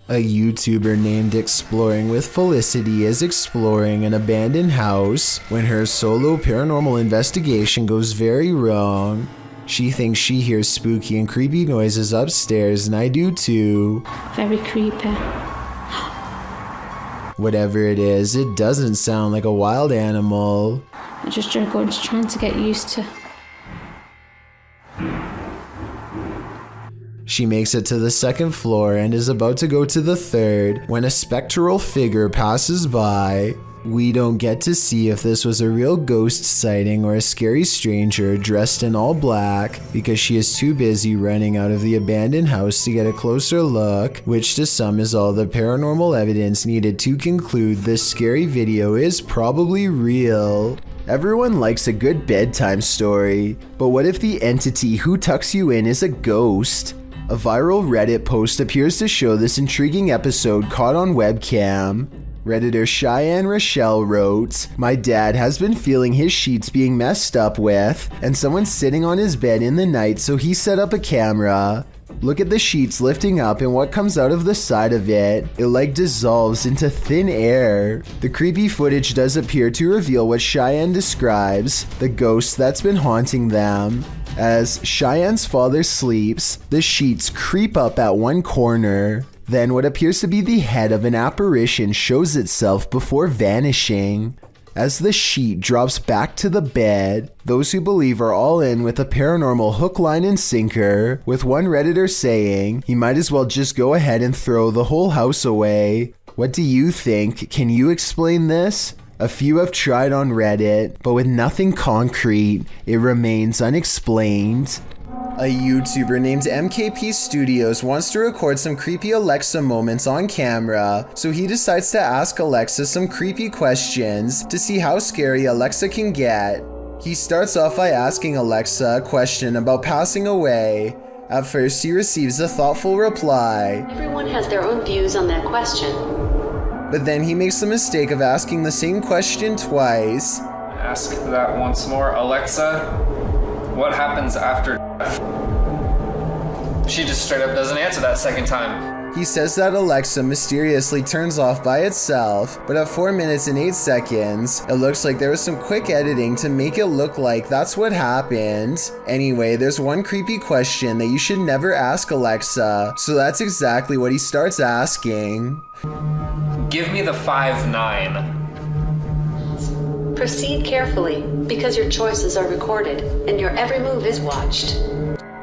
A YouTuber named Exploring with Felicity is exploring an abandoned house when her solo paranormal investigation goes very wrong. She thinks she hears spooky and creepy noises upstairs, and I do too. Very creepy. Whatever it is, it doesn't sound like a wild animal. I'm just trying to get used to. She makes it to the second floor and is about to go to the third when a spectral figure passes by. We don't get to see if this was a real ghost sighting or a scary stranger dressed in all black because she is too busy running out of the abandoned house to get a closer look, which to some is all the paranormal evidence needed to conclude this scary video is probably real. Everyone likes a good bedtime story, but what if the entity who tucks you in is a ghost? A viral Reddit post appears to show this intriguing episode caught on webcam. Redditor Cheyenne Rochelle wrote, "My dad has been feeling his sheets being messed up with, and someone's sitting on his bed in the night, so he set up a camera. Look at the sheets lifting up and what comes out of the side of it. It like dissolves into thin air." The creepy footage does appear to reveal what Cheyenne describes, the ghost that's been haunting them. As Cheyenne's father sleeps, the sheets creep up at one corner. Then what appears to be the head of an apparition shows itself before vanishing. As the sheet drops back to the bed, those who believe are all in with a paranormal hook, line, and sinker, with one Redditor saying he might as well just go ahead and throw the whole house away. What do you think? Can you explain this? A few have tried on Reddit, but with nothing concrete, it remains unexplained. A YouTuber named MKP Studios wants to record some creepy Alexa moments on camera, so he decides to ask Alexa some creepy questions to see how scary Alexa can get. He starts off by asking Alexa a question about passing away. At first, he receives a thoughtful reply. Everyone has their own views on that question. But then he makes the mistake of asking the same question twice. Ask that once more. Alexa, what happens after death? She just straight up doesn't answer that second time. He says that Alexa mysteriously turns off by itself, but at 4 minutes and 8 seconds, it looks like there was some quick editing to make it look like that's what happened. Anyway, there's one creepy question that you should never ask Alexa, so that's exactly what he starts asking. Give me the 5-9. Proceed carefully, because your choices are recorded, and your every move is watched.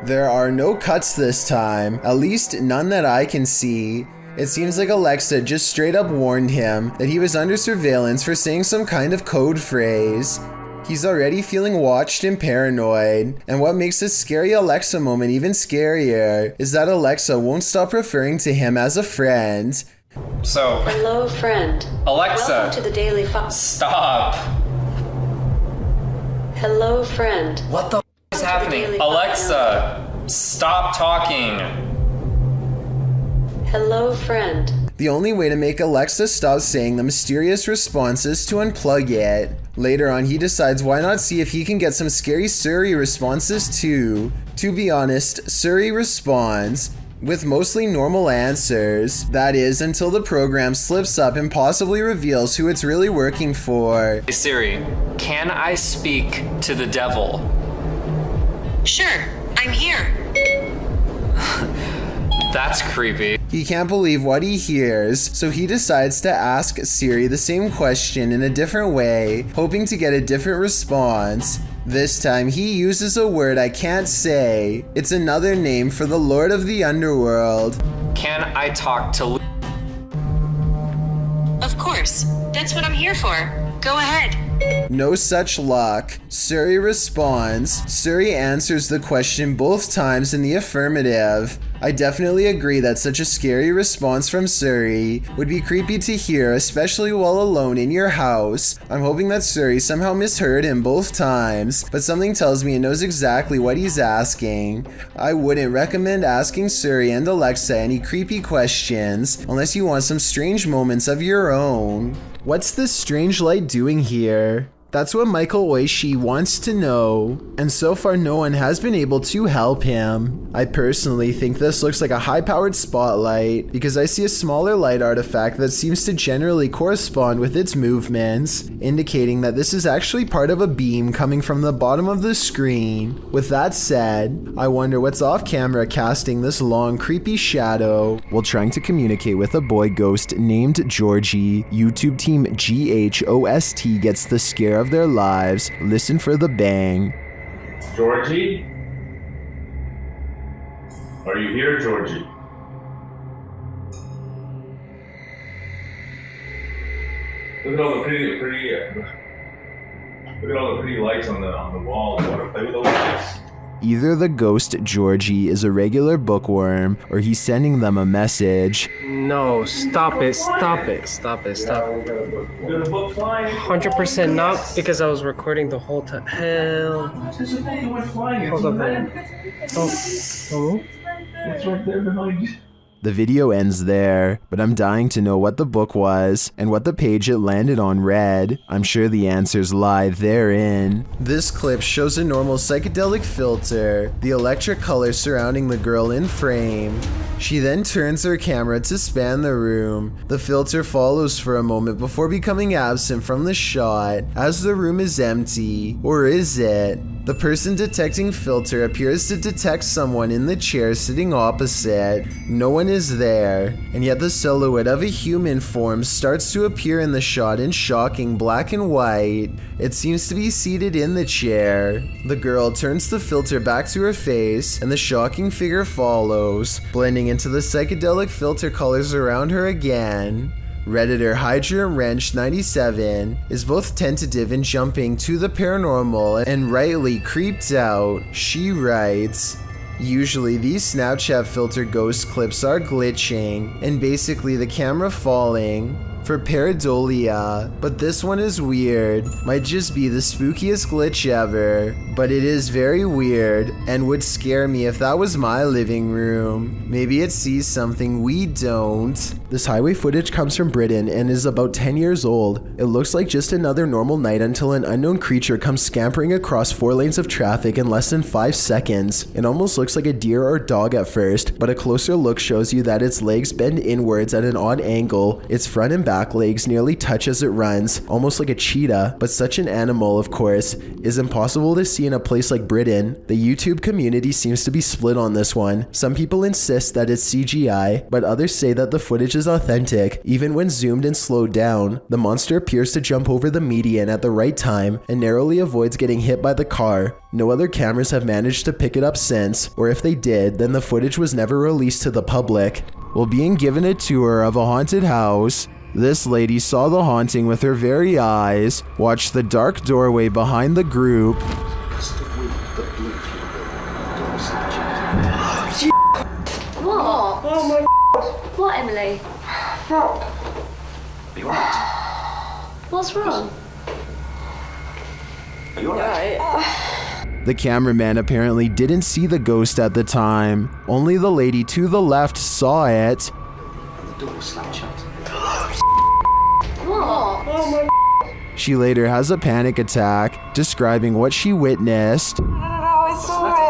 There are no cuts this time, at least none that I can see. It seems like Alexa just straight up warned him that he was under surveillance for saying some kind of code phrase. He's already feeling watched and paranoid, and what makes this scary Alexa moment even scarier is that Alexa won't stop referring to him as a friend. So, Hello, friend. Alexa, Welcome to the Daily stop. Hello, friend. What the is happening? Alexa, stop talking. Hello, friend. The only way to make Alexa stop saying the mysterious response is to unplug it. Later on, he decides why not see if he can get some scary Suri responses too. To be honest, Suri responds with mostly normal answers. That is, until the program slips up and possibly reveals who it's really working for. Hey Siri, can I speak to the devil? Sure, I'm here. That's creepy. He can't believe what he hears, so he decides to ask Siri the same question in a different way, hoping to get a different response. This time he uses a word I can't say. It's another name for the Lord of the Underworld. Can I talk to Of course, that's what I'm here for. Go ahead. No such luck. Suri responds. Suri answers the question both times in the affirmative. I definitely agree that such a scary response from Suri would be creepy to hear, especially while alone in your house. I'm hoping that Suri somehow misheard him both times, but something tells me it knows exactly what he's asking. I wouldn't recommend asking Suri and Alexa any creepy questions unless you want some strange moments of your own. What's this strange light doing here? That's what Michael Oishi wants to know, and so far no one has been able to help him. I personally think this looks like a high-powered spotlight because I see a smaller light artifact that seems to generally correspond with its movements, indicating that this is actually part of a beam coming from the bottom of the screen. With that said, I wonder what's off camera casting this long, creepy shadow while trying to communicate with a boy ghost named Georgie. YouTube team GHOST gets the scare of their lives. Listen for the bang. Georgie? Are you here, Georgie? Look at all the pretty lights on the wall. You want to play with those lights? Either the ghost Georgie is a regular bookworm, or he's sending them a message. No, stop it, stop it, stop it, stop it. You got a book flying? 100% not, because I was recording the whole time. Hell. There's a thing that went flying. Hold up, man. Oh. It's right there behind you. The video ends there, but I'm dying to know what the book was and what the page it landed on read. I'm sure the answers lie therein. This clip shows a normal psychedelic filter, the electric color surrounding the girl in frame. She then turns her camera to span the room. The filter follows for a moment before becoming absent from the shot as the room is empty. Or is it? The person detecting filter appears to detect someone in the chair sitting opposite. No one is there, and yet the silhouette of a human form starts to appear in the shot in shocking black and white. It seems to be seated in the chair. The girl turns the filter back to her face, and the shocking figure follows, blending into the psychedelic filter colors around her again. Redditor Hydra Wrench 97 is both tentative in jumping to the paranormal and rightly creeped out. She writes, "Usually these Snapchat filter ghost clips are glitching and basically the camera falling for pareidolia, but this one is weird. Might just be the spookiest glitch ever, but it is very weird and would scare me if that was my living room. Maybe it sees something we don't." This highway footage comes from Britain and is about 10 years old. It looks like just another normal night until an unknown creature comes scampering across 4 lanes of traffic in less than 5 seconds. It almost looks like a deer or dog at first, but a closer look shows you that its legs bend inwards at an odd angle. Its front and back legs nearly touch as it runs, almost like a cheetah, but such an animal, of course, is impossible to see in a place like Britain. The YouTube community seems to be split on this one. Some people insist that it's CGI, but others say that the footage is authentic. Even when zoomed and slowed down, the monster appears to jump over the median at the right time and narrowly avoids getting hit by the car. No other cameras have managed to pick it up since, or if they did, then the footage was never released to the public. While being given a tour of a haunted house, this lady saw the haunting with her very eyes, watched the dark doorway behind the group, What? Oh my What, Emily? God. Are you alright? What's wrong? Are you alright? The cameraman apparently didn't see the ghost at the time. Only the lady to the left saw it. And the door was slammed shut. What? Oh my She later has a panic attack, describing what she witnessed. No, I saw it.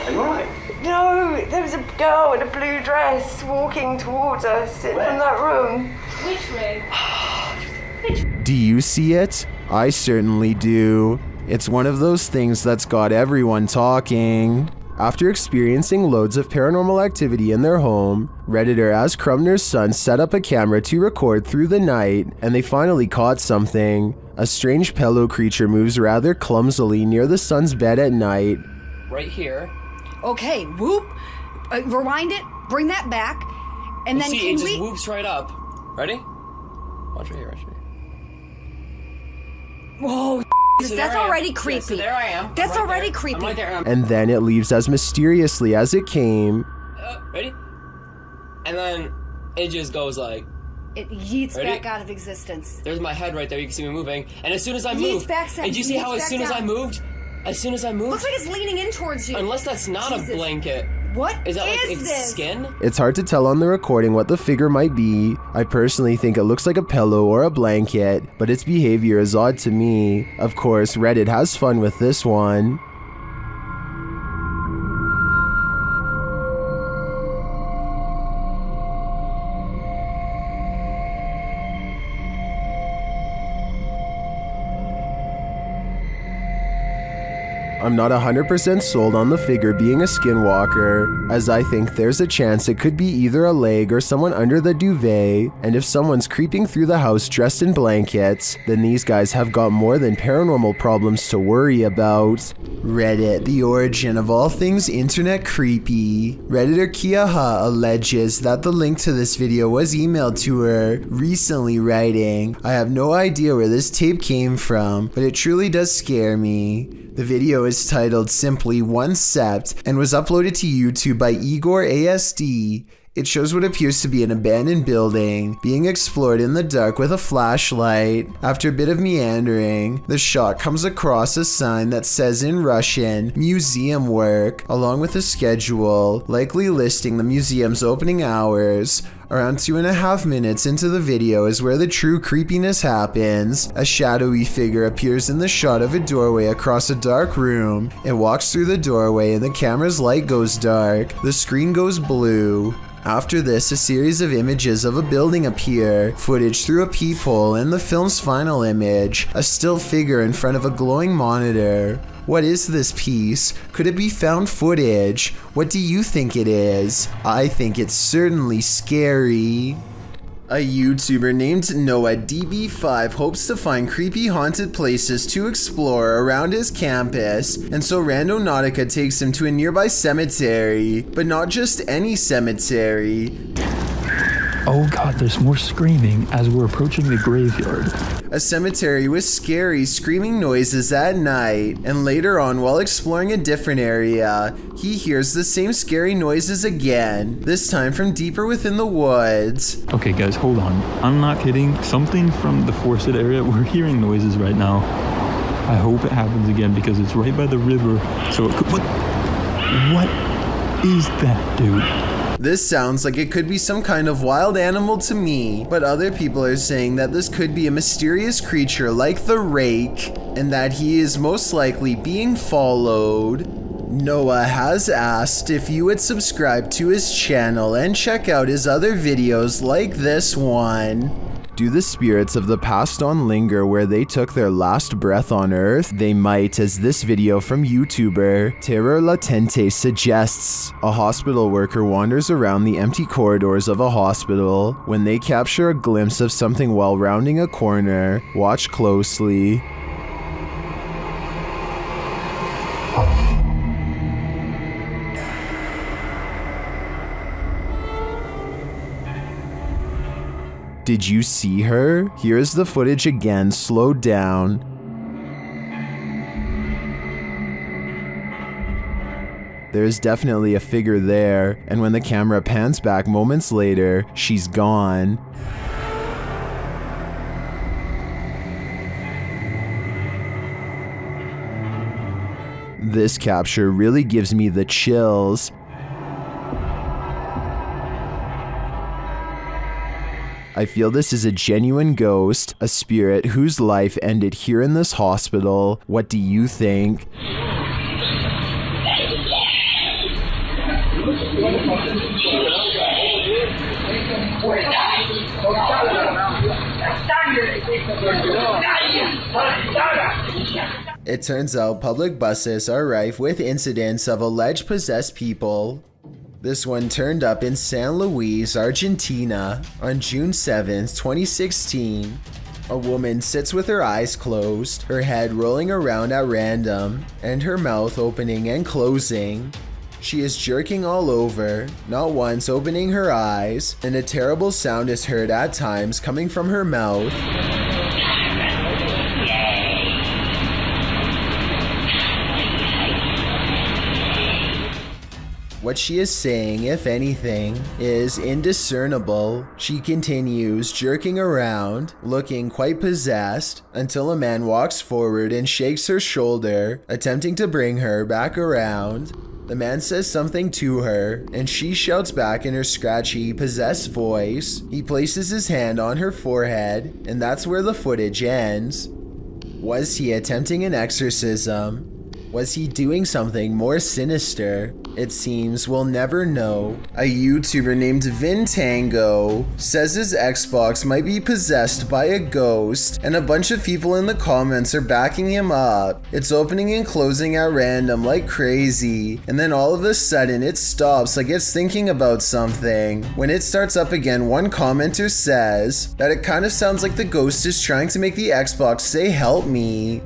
Are you alright? No, there was a girl in a blue dress walking towards us from that room. Which room? Do you see it? I certainly do. It's one of those things that's got everyone talking. After experiencing loads of paranormal activity in their home, Redditor As Crumner's son set up a camera to record through the night, and they finally caught something. A strange pillow creature moves rather clumsily near the son's bed at night. Right here. Okay, whoop. Rewind it, bring that back, and then See, can it just we... whoops right up. Ready? Watch right here, watch right here. Whoa, So that's there I am. already Yeah, creepy. so there I am. That's I'm right already there. creepy. I'm right there. And then it leaves as mysteriously as it came. Ready? And then it just goes like, It yeets Ready? back out of existence. there's my head right there. You can see me moving. And as soon as I Yeets moved, back down, and do you see yeets how as back soon as I down. moved, Looks like it's leaning in towards you. unless that's not Jesus. a blanket. What Is that like is its this? skin? It's hard to tell on the recording what the figure might be. I personally think it looks like a pillow or a blanket, but its behavior is odd to me. Of course, Reddit has fun with this one. I'm not 100% sold on the figure being a skinwalker, as I think there's a chance it could be either a leg or someone under the duvet, and if someone's creeping through the house dressed in blankets, then these guys have got more than paranormal problems to worry about. Reddit, the origin of all things internet creepy. Redditor Kiaha alleges that the link to this video was emailed to her, recently writing, "I have no idea where this tape came from, but it truly does scare me." The video is titled simply One Sept and was uploaded to YouTube by Igor ASD. It shows what appears to be an abandoned building being explored in the dark with a flashlight. After a bit of meandering, the shot comes across a sign that says in Russian, "Museum Work," along with a schedule, likely listing the museum's opening hours. Around 2.5 minutes into the video is where the true creepiness happens. A shadowy figure appears in the shot of a doorway across a dark room. It walks through the doorway and the camera's light goes dark. The screen goes blue. After this, a series of images of a building appear, footage through a peephole, and the film's final image, a still figure in front of a glowing monitor. What is this piece? Could it be found footage? What do you think it is? I think it's certainly scary. A YouTuber named Noah DB5 hopes to find creepy haunted places to explore around his campus, and so Randonautica takes him to a nearby cemetery, but not just any cemetery. Oh god, there's more screaming as we're approaching the graveyard. A cemetery with scary screaming noises at night, and later on while exploring a different area, he hears the same scary noises again, this time from deeper within the woods. Okay guys, hold on. I'm not kidding. Something from the forested area, we're hearing noises right now. I hope it happens again because it's right by the river. So it could, what is that, dude? This sounds like it could be some kind of wild animal to me, but other people are saying that this could be a mysterious creature like the Rake, and that he is most likely being followed. Noah has asked if you would subscribe to his channel and check out his other videos like this one. Do the spirits of the past on linger where they took their last breath on Earth? They might, as this video from YouTuber Terror Latente suggests. A hospital worker wanders around the empty corridors of a hospital. When they capture a glimpse of something while rounding a corner, watch closely. Did you see her? Here is the footage again, slowed down. There's definitely a figure there, and when the camera pans back moments later, she's gone. This capture really gives me the chills. I feel this is a genuine ghost, a spirit whose life ended here in this hospital. What do you think? It turns out public buses are rife with incidents of alleged possessed people. This one turned up in San Luis, Argentina on June 7th, 2016. A woman sits with her eyes closed, her head rolling around at random, and her mouth opening and closing. She is jerking all over, not once opening her eyes, and a terrible sound is heard at times coming from her mouth. What she is saying, if anything, is indiscernible. She continues jerking around, looking quite possessed, until a man walks forward and shakes her shoulder, attempting to bring her back around. The man says something to her, and she shouts back in her scratchy, possessed voice. He places his hand on her forehead, and that's where the footage ends. Was he attempting an exorcism? Was he doing something more sinister? It seems we'll never know. A YouTuber named Vintango says his Xbox might be possessed by a ghost, and a bunch of people in the comments are backing him up. It's opening and closing at random like crazy, and then all of a sudden it stops like it's thinking about something. When it starts up again, one commenter says that it kind of sounds like the ghost is trying to make the Xbox say help me.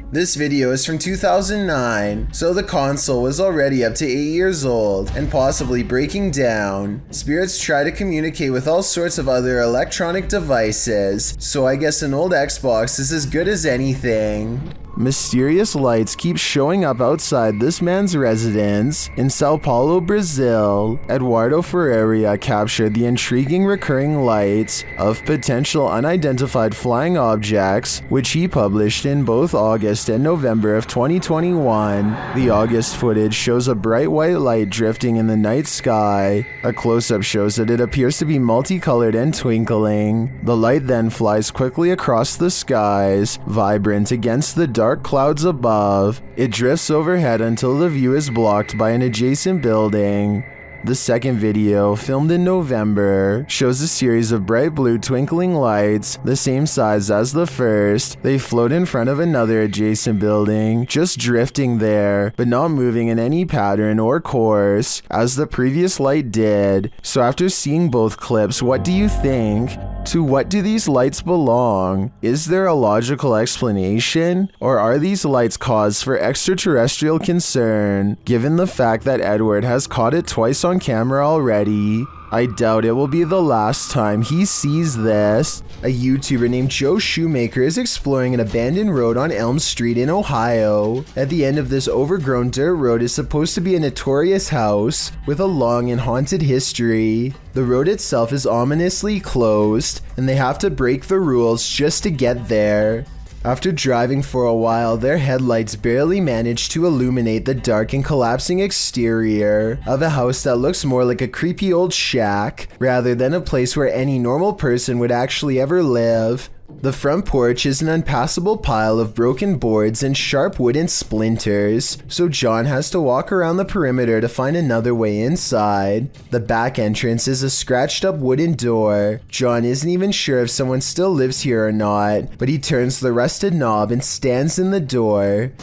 This video is from 2009, so the console was already up to 8 years old and possibly breaking down. Spirits try to communicate with all sorts of other electronic devices, so I guess an old Xbox is as good as anything. Mysterious lights keep showing up outside this man's residence in Sao Paulo, Brazil. Eduardo Ferreira captured the intriguing recurring lights of potential unidentified flying objects, which he published in both August and November of 2021. The August footage shows a bright white light drifting in the night sky. A close-up shows that it appears to be multicolored and twinkling. The light then flies quickly across the skies, vibrant against the dark clouds above. It drifts overhead until the view is blocked by an adjacent building. The second video, filmed in November, shows a series of bright blue twinkling lights, the same size as the first. They float in front of another adjacent building, just drifting there, but not moving in any pattern or course, as the previous light did. So after seeing both clips, what do you think? To what do these lights belong? Is there a logical explanation? Or are these lights cause for extraterrestrial concern, given the fact that Edward has caught it twice on camera already? I doubt it will be the last time he sees this. A YouTuber named Joe Shoemaker is exploring an abandoned road on Elm Street in Ohio. At the end of this overgrown dirt road is supposed to be a notorious house with a long and haunted history. The road itself is ominously closed, and they have to break the rules just to get there. After driving for a while, their headlights barely manage to illuminate the dark and collapsing exterior of a house that looks more like a creepy old shack rather than a place where any normal person would actually ever live. The front porch is an unpassable pile of broken boards and sharp wooden splinters, so John has to walk around the perimeter to find another way inside. The back entrance is a scratched up wooden door. John isn't even sure if someone still lives here or not, but he turns the rusted knob and stands in the door.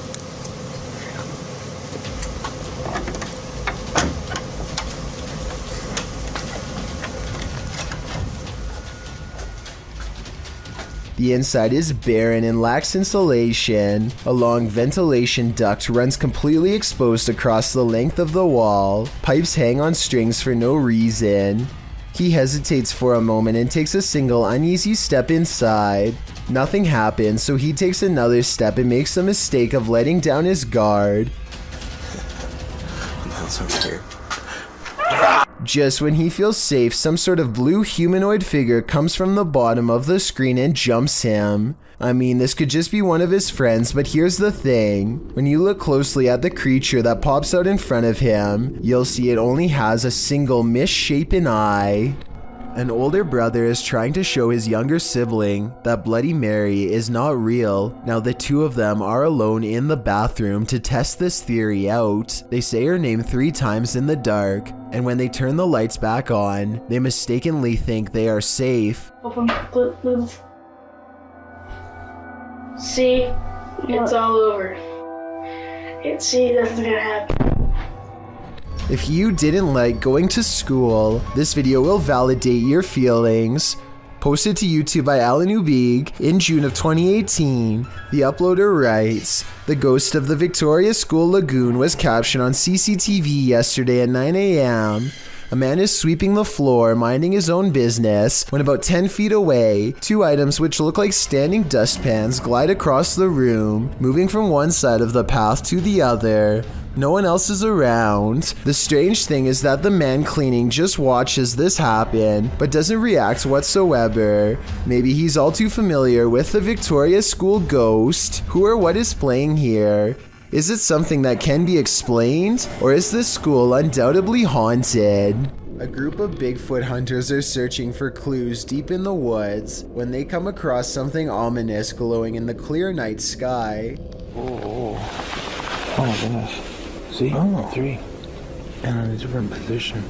The inside is barren and lacks insulation. A long ventilation duct runs completely exposed across the length of the wall. Pipes hang on strings for no reason. He hesitates for a moment and takes a single uneasy step inside. Nothing happens, so he takes another step and makes the mistake of letting down his guard. I'm so scared. Just when he feels safe, some sort of blue humanoid figure comes from the bottom of the screen and jumps him. I mean, this could just be one of his friends, but here's the thing. When you look closely at the creature that pops out in front of him, you'll see it only has a single misshapen eye. An older brother is trying to show his younger sibling that Bloody Mary is not real. Now the two of them are alone in the bathroom to test this theory out. They say her name 3 times in the dark, and when they turn the lights back on, they mistakenly think they are safe. Open, move. See, it's all over. See, nothing's gonna happen. If you didn't like going to school, this video will validate your feelings. Posted to YouTube by Alan Ubig in June of 2018, the uploader writes, "The ghost of the Victoria School Lagoon was captured on CCTV yesterday at 9 a.m. A man is sweeping the floor, minding his own business, when about 10 feet away, 2 items which look like standing dustpans glide across the room, moving from one side of the path to the other. No one else is around. The strange thing is that the man cleaning just watches this happen, but doesn't react whatsoever. Maybe he's all too familiar with the Victoria School ghost. Who or what is playing here? Is it something that can be explained? Or is this school undoubtedly haunted? A group of Bigfoot hunters are searching for clues deep in the woods when they come across something ominous glowing in the clear night sky. Oh my goodness. See? Oh. 3. And in a different position.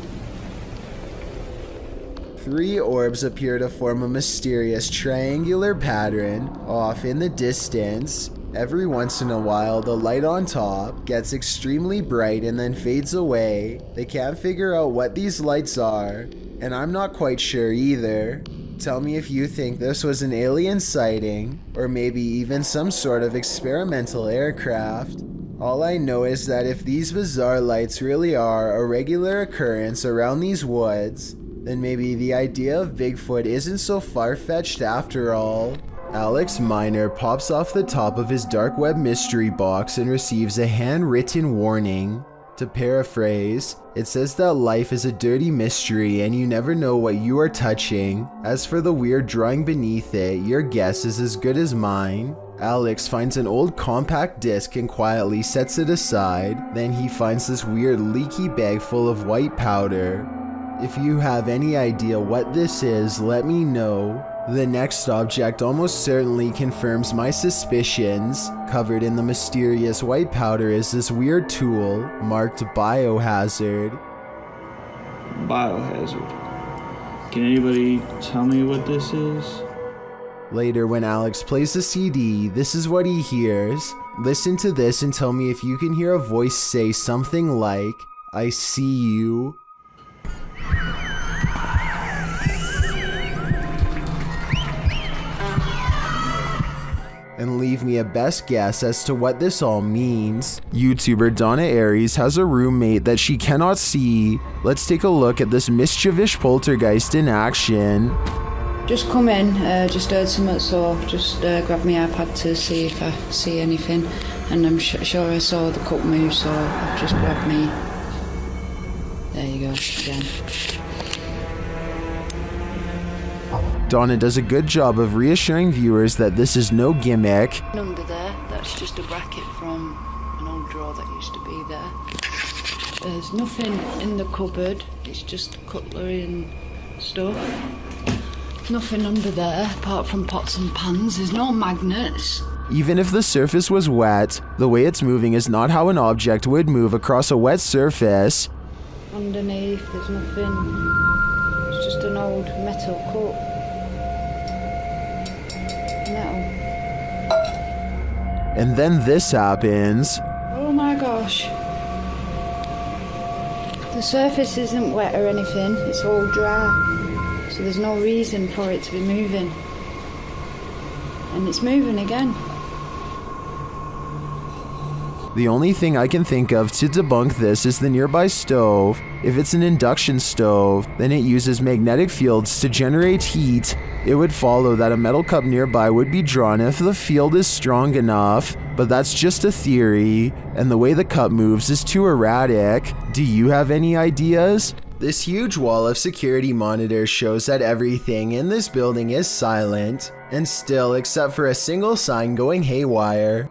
3 orbs appear to form a mysterious triangular pattern off in the distance. Every once in a while, the light on top gets extremely bright and then fades away. They can't figure out what these lights are, and I'm not quite sure either. Tell me if you think this was an alien sighting, or maybe even some sort of experimental aircraft. All I know is that if these bizarre lights really are a regular occurrence around these woods, then maybe the idea of Bigfoot isn't so far-fetched after all. Alex Miner pops off the top of his dark web mystery box and receives a handwritten warning. To paraphrase, it says that life is a dirty mystery and you never know what you are touching. As for the weird drawing beneath it, your guess is as good as mine. Alex finds an old compact disc and quietly sets it aside. Then he finds this weird leaky bag full of white powder. If you have any idea what this is, let me know. The next object almost certainly confirms my suspicions. Covered in the mysterious white powder is this weird tool marked biohazard. Biohazard. Can anybody tell me what this is? Later, when Alex plays the CD, this is what he hears. Listen to this and tell me if you can hear a voice say something like, "I see you." And leave me a best guess as to what this all means. YouTuber Donna Aries has a roommate that she cannot see. Let's take a look at this mischievous poltergeist in action. Just come in, just heard something, so just grabbed my iPad to see if I see anything, and I'm sure I saw the cup move, so I've just grabbed me. There you go, again. Donna does a good job of reassuring viewers that this is no gimmick. Under there, that's just a bracket from an old drawer that used to be there. There's nothing in the cupboard, it's just cutlery and stuff. Nothing under there apart from pots and pans. There's no magnets. Even if the surface was wet, the way it's moving is not how an object would move across a wet surface. Underneath, there's nothing. It's just an old metal cup. Metal. And then this happens. Oh my gosh. The surface isn't wet or anything. It's all dry. So there's no reason for it to be moving. And it's moving again. The only thing I can think of to debunk this is the nearby stove. If it's an induction stove, then it uses magnetic fields to generate heat. It would follow that a metal cup nearby would be drawn if the field is strong enough, but that's just a theory, and the way the cup moves is too erratic. Do you have any ideas? This huge wall of security monitors shows that everything in this building is silent, and still except for a single sign going haywire.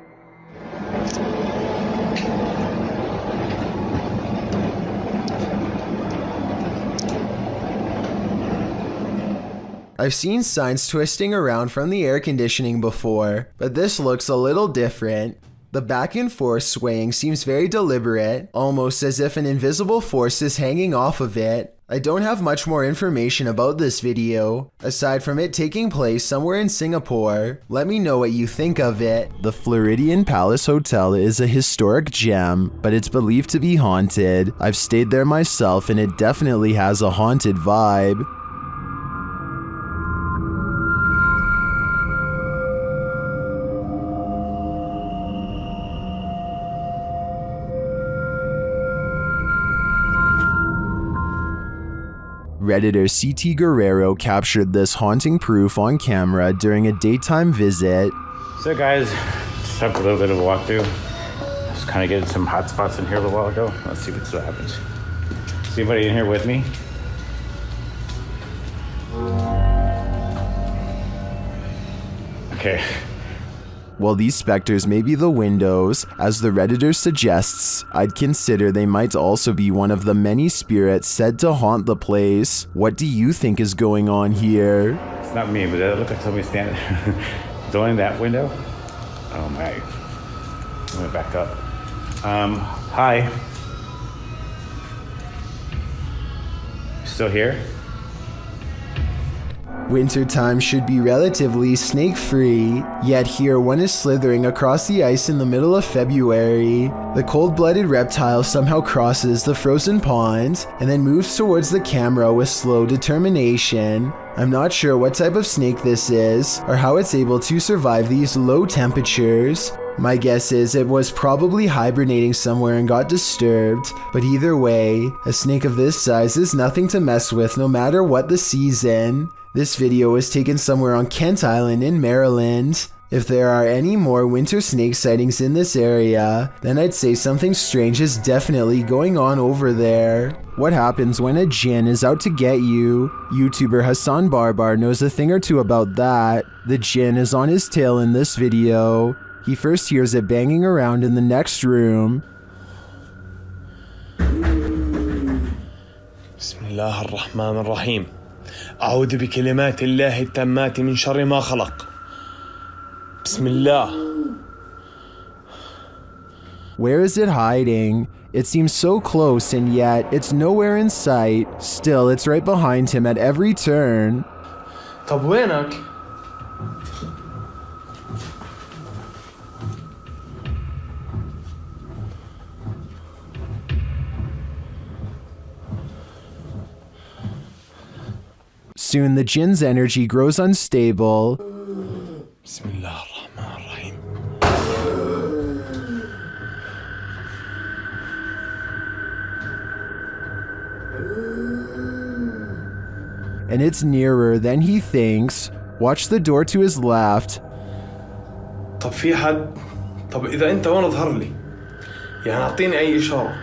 I've seen signs twisting around from the air conditioning before, but this looks a little different. The back and forth swaying seems very deliberate, almost as if an invisible force is hanging off of it. I don't have much more information about this video, aside from it taking place somewhere in Singapore. Let me know what you think of it. The Floridian Palace Hotel is a historic gem, but it's believed to be haunted. I've stayed there myself and it definitely has a haunted vibe. Redditor CT Guerrero captured this haunting proof on camera during a daytime visit. So guys, just have a little bit of a walkthrough. Just kind of getting some hot spots in here a little while ago. Let's see what still happens. Is anybody in here with me? Okay. While these specters may be the windows, as the Redditor suggests, I'd consider they might also be one of the many spirits said to haunt the place. What do you think is going on here? It's not me, but it looks like somebody standing going in that window. Oh my. I'm gonna back up. Hi. Still here? Wintertime should be relatively snake-free, yet here one is slithering across the ice in the middle of February. The cold-blooded reptile somehow crosses the frozen pond and then moves towards the camera with slow determination. I'm not sure what type of snake this is or how it's able to survive these low temperatures. My guess is it was probably hibernating somewhere and got disturbed, but either way, a snake of this size is nothing to mess with no matter what the season. This video was taken somewhere on Kent Island in Maryland. If there are any more winter snake sightings in this area, then I'd say something strange is definitely going on over there. What happens when a Jinn is out to get you? YouTuber Hassan Barbar knows a thing or two about that. The Jinn is on his tail in this video. He first hears it banging around in the next room. Bismillah ar-Rahman ar-Rahim. أعوذ بكلمات الله التامات من شر ما خلق. Bismillah. Where is it hiding? It seems so close and yet it's nowhere in sight. Still, it's right behind him at every turn. طب وينك؟ Soon the Jinn's energy grows unstable. Bismillah ar-Rahman ar-Rahim. And it's nearer than he thinks. Watch the door to his left. طب في حد؟ طب إذا أنت وين اظهر لي؟ يعني أعطيني أي إشارة.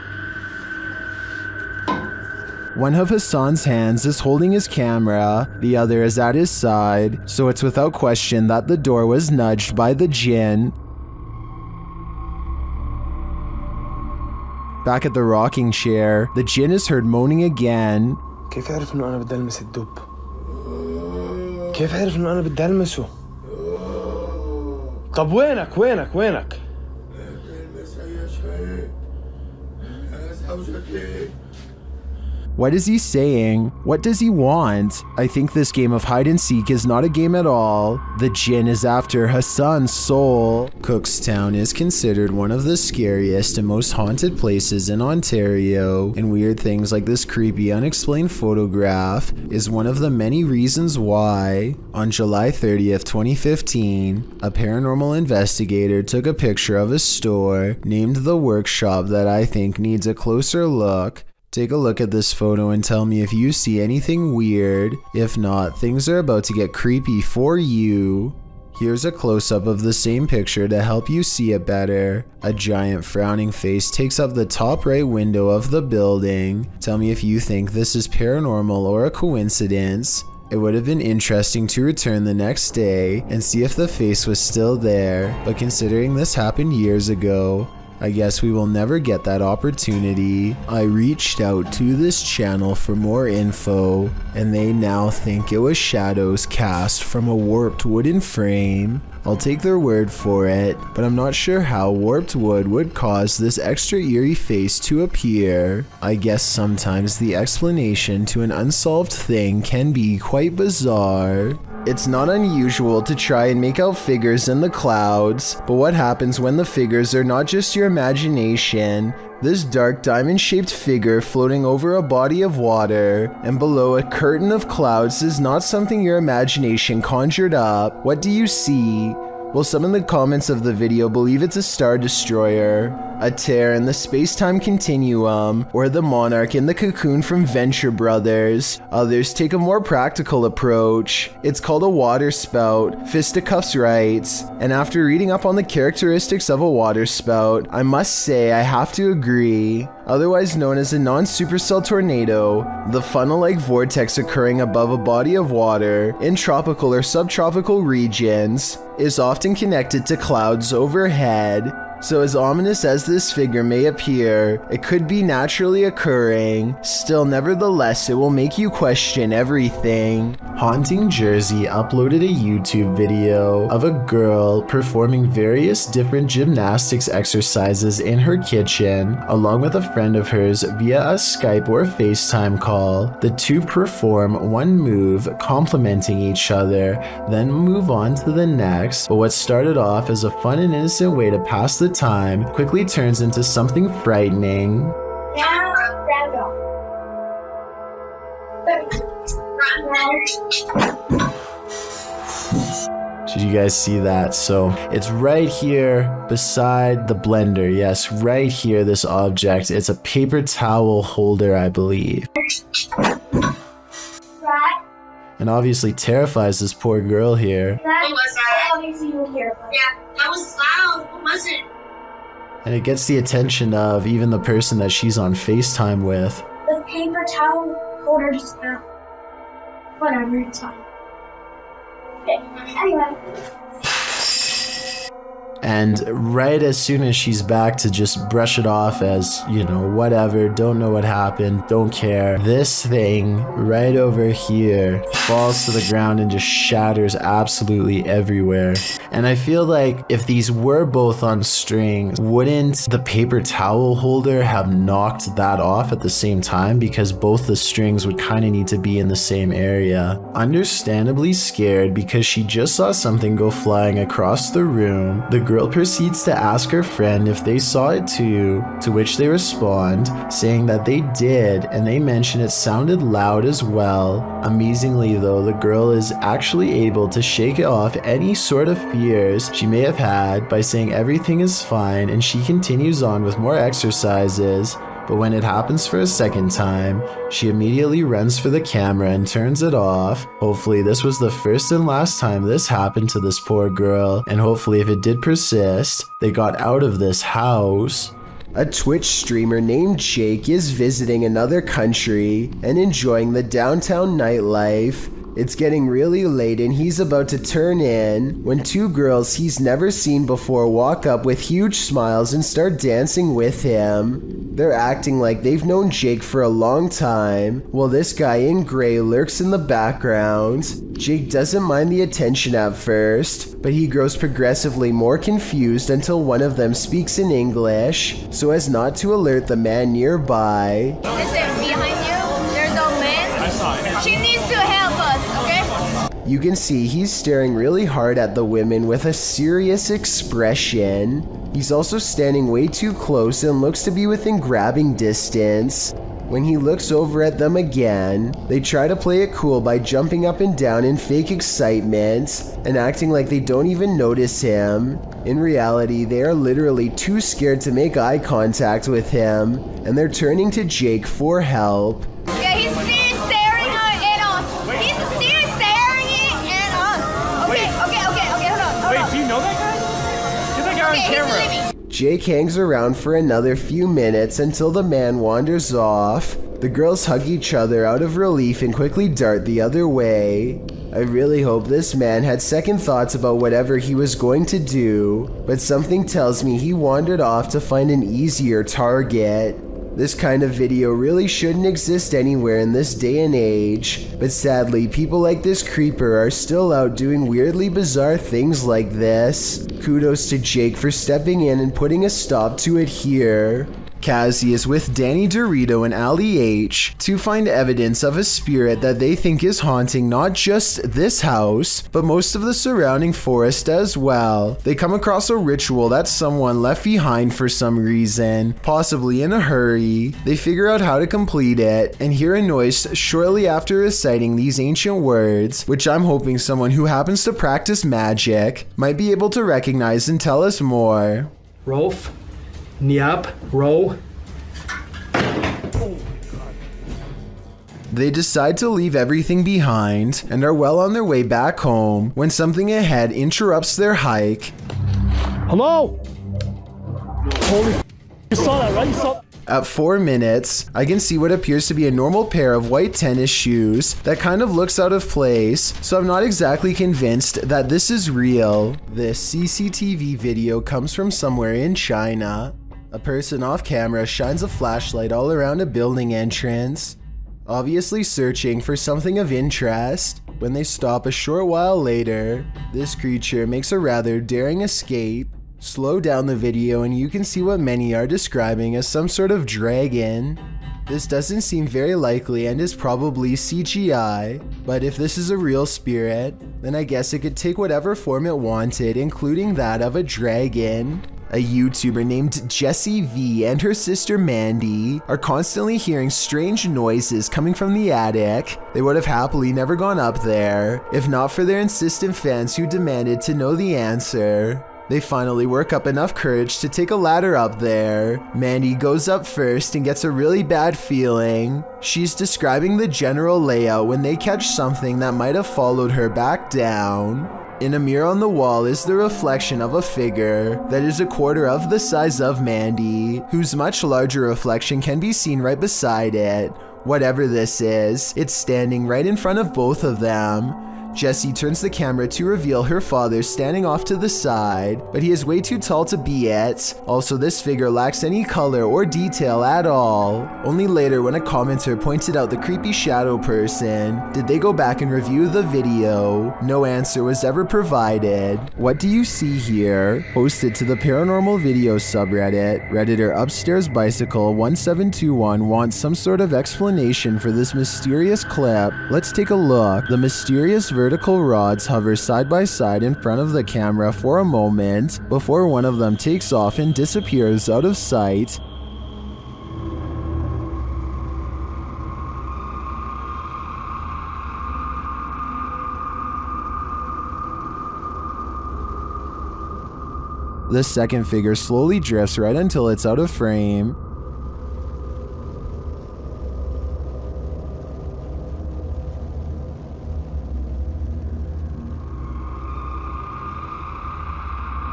One of Hassan's hands is holding his camera, the other is at his side, so it's without question that the door was nudged by the Jinn. Back at the rocking chair, the Jinn is heard moaning again. كيف عرف إنه أنا بدي ألمس الدب؟ كيف عرف إنه أنا بدي ألمسه؟ طب وينك؟ What is he saying? What does he want? I think this game of hide and seek is not a game at all. The Jinn is after Hassan's soul. Cookstown is considered one of the scariest and most haunted places in Ontario, and weird things like this creepy unexplained photograph is one of the many reasons why. On July 30th, 2015, a paranormal investigator took a picture of a store named The Workshop that I think needs a closer look. Take a look at this photo and tell me if you see anything weird. If not, things are about to get creepy for you. Here's a close-up of the same picture to help you see it better. A giant frowning face takes up the top right window of the building. Tell me if you think this is paranormal or a coincidence. It would have been interesting to return the next day and see if the face was still there, but considering this happened years ago, I guess we will never get that opportunity. I reached out to this channel for more info, and they now think it was shadows cast from a warped wooden frame. I'll take their word for it, but I'm not sure how warped wood would cause this extra eerie face to appear. I guess sometimes the explanation to an unsolved thing can be quite bizarre. It's not unusual to try and make out figures in the clouds, but what happens when the figures are not just your imagination? This dark diamond-shaped figure floating over a body of water and below a curtain of clouds is not something your imagination conjured up. What do you see? Well, some in the comments of the video believe it's a star destroyer, a tear in the space-time continuum, or the monarch in the cocoon from Venture Brothers. Others take a more practical approach. It's called a water spout, Fisticuffs writes, and after reading up on the characteristics of a water spout, I must say I have to agree. Otherwise known as a non-supercell tornado, the funnel-like vortex occurring above a body of water in tropical or subtropical regions is often connected to clouds overhead. So as ominous as this figure may appear, it could be naturally occurring. Still, nevertheless, it will make you question everything. Haunting Jersey uploaded a YouTube video of a girl performing various different gymnastics exercises in her kitchen, along with a friend of hers via a Skype or FaceTime call. The two perform one move, complementing each other, then move on to the next. But what started off as a fun and innocent way to pass the time quickly turns into something frightening. Did you guys see that? So it's right here beside the blender. Yes, right here, this object. It's a paper towel holder, I believe. And obviously terrifies this poor girl here. That was loud. What was it? And it gets the attention of even the person that she's on FaceTime with. The paper towel holder just fell. Whatever, it's fine. Okay, anyway. And right as soon as she's back to just brush it off as, you know, whatever, don't know what happened, don't care, this thing right over here falls to the ground and just shatters absolutely everywhere. And I feel like if these were both on strings, wouldn't the paper towel holder have knocked that off at the same time? Because both the strings would kind of need to be in the same area. Understandably scared because she just saw something go flying across the room, the girl proceeds to ask her friend if they saw it too, to which they respond, saying that they did, and they mention it sounded loud as well. Amazingly though, the girl is actually able to shake off any sort of fears she may have had by saying everything is fine, and she continues on with more exercises. But when it happens for a second time, she immediately runs for the camera and turns it off. Hopefully this was the first and last time this happened to this poor girl, and hopefully if it did persist, they got out of this house. A Twitch streamer named Jake is visiting another country and enjoying the downtown nightlife. It's getting really late and he's about to turn in when two girls he's never seen before walk up with huge smiles and start dancing with him. They're acting like they've known Jake for a long time, while this guy in gray lurks in the background. Jake doesn't mind the attention at first, but he grows progressively more confused until one of them speaks in English, so as not to alert the man nearby. Listen, behind you, there's a man. I saw it. She needs to help us, okay? You can see he's staring really hard at the women with a serious expression. He's also standing way too close and looks to be within grabbing distance. When he looks over at them again, they try to play it cool by jumping up and down in fake excitement and acting like they don't even notice him. In reality, they are literally too scared to make eye contact with him, and they're turning to Jake for help. Yeah, he's still staring at us. He's still staring at us. Okay, hold on. Wait, do you know that guy? Get that guy on camera. Jake hangs around for another few minutes until the man wanders off. The girls hug each other out of relief and quickly dart the other way. I really hope this man had second thoughts about whatever he was going to do, but something tells me he wandered off to find an easier target. This kind of video really shouldn't exist anywhere in this day and age, but sadly people like this creeper are still out doing weirdly bizarre things like this. Kudos to Jake for stepping in and putting a stop to it here. Cassie is with Danny Dorito and Ali H to find evidence of a spirit that they think is haunting not just this house, but most of the surrounding forest as well. They come across a ritual that someone left behind for some reason, possibly in a hurry. They figure out how to complete it and hear a noise shortly after reciting these ancient words, which I'm hoping someone who happens to practice magic might be able to recognize and tell us more. Rolf, Niap, Ro. They decide to leave everything behind and are well on their way back home when something ahead interrupts their hike. Hello? Holy, you saw that, right? You saw. At 4 minutes, I can see what appears to be a normal pair of white tennis shoes that kind of looks out of place, so I'm not exactly convinced that this is real. This CCTV video comes from somewhere in China. A person off camera shines a flashlight all around a building entrance, obviously searching for something of interest. When they stop a short while later, this creature makes a rather daring escape. Slow down the video and you can see what many are describing as some sort of dragon. This doesn't seem very likely and is probably CGI, but if this is a real spirit, then I guess it could take whatever form it wanted, including that of a dragon. A YouTuber named Jessie V and her sister Mandy are constantly hearing strange noises coming from the attic. They would have happily never gone up there, if not for their insistent fans who demanded to know the answer. They finally work up enough courage to take a ladder up there. Mandy goes up first and gets a really bad feeling. She's describing the general layout when they catch something that might have followed her back down. In a mirror on the wall is the reflection of a figure that is a quarter of the size of Mandy, whose much larger reflection can be seen right beside it. Whatever this is, it's standing right in front of both of them. Jessie turns the camera to reveal her father standing off to the side, but he is way too tall to be it. Also, this figure lacks any color or detail at all. Only later, when a commenter pointed out the creepy shadow person, did they go back and review the video. No answer was ever provided. What do you see here? Posted to the Paranormal Video subreddit, Redditor Upstairs Bicycle 1721 wants some sort of explanation for this mysterious clip. Let's take a look. The mysterious vertical rods hover side by side in front of the camera for a moment before one of them takes off and disappears out of sight. The second figure slowly drifts right until it's out of frame.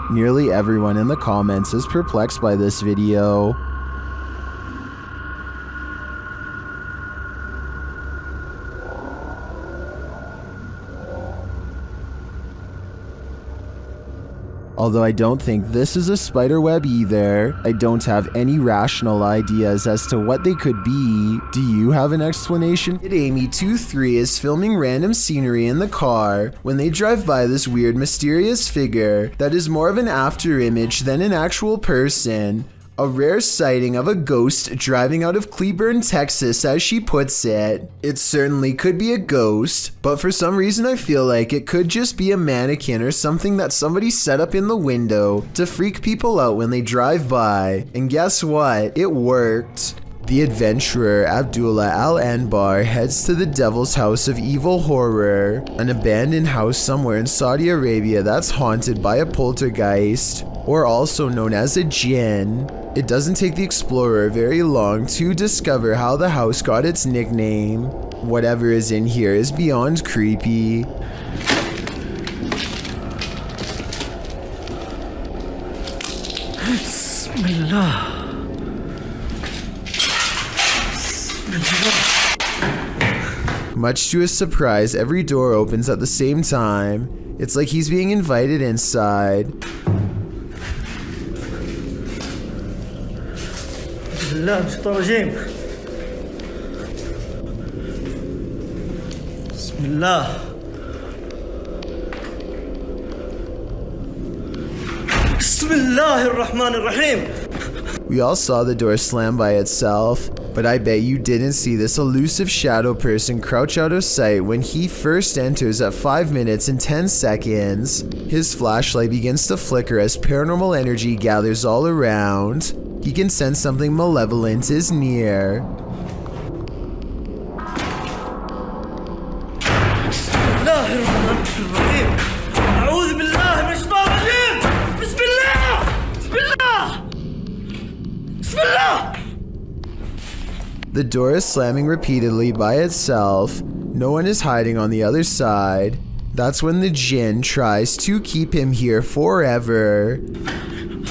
Nearly everyone in the comments is perplexed by this video. Although I don't think this is a spider web either, I don't have any rational ideas as to what they could be. Do you have an explanation? Amy23 is filming random scenery in the car when they drive by this weird mysterious figure that is more of an after image than an actual person. A rare sighting of a ghost driving out of Cleburne, Texas, as she puts it. It certainly could be a ghost, but for some reason I feel like it could just be a mannequin or something that somebody set up in the window to freak people out when they drive by. And guess what? It worked. The adventurer Abdullah Al-Anbar heads to the Devil's House of Evil Horror, an abandoned house somewhere in Saudi Arabia that's haunted by a poltergeist, or also known as a Jinn. It doesn't take the explorer very long to discover how the house got its nickname. Whatever is in here is beyond creepy. Bismillah. Much to his surprise, every door opens at the same time. It's like he's being invited inside. Bismillah. Bismillah ar-Rahman ar-Rahim. We all saw the door slam by itself, but I bet you didn't see this elusive shadow person crouch out of sight when he first enters at 5 minutes and 10 seconds. His flashlight begins to flicker as paranormal energy gathers all around. He can sense something malevolent is near. The door is slamming repeatedly by itself. No one is hiding on the other side. That's when the Jinn tries to keep him here forever. بسم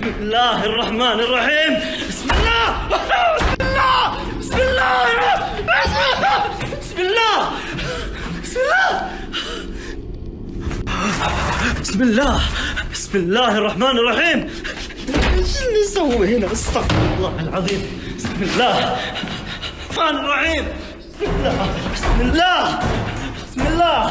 الله الرحمن الرحيم. ايش اللي سوي هنا؟ استغفر الله العظيم. بسم الله الرحمن الرحيم. بسم الله بسم الله بسم الله.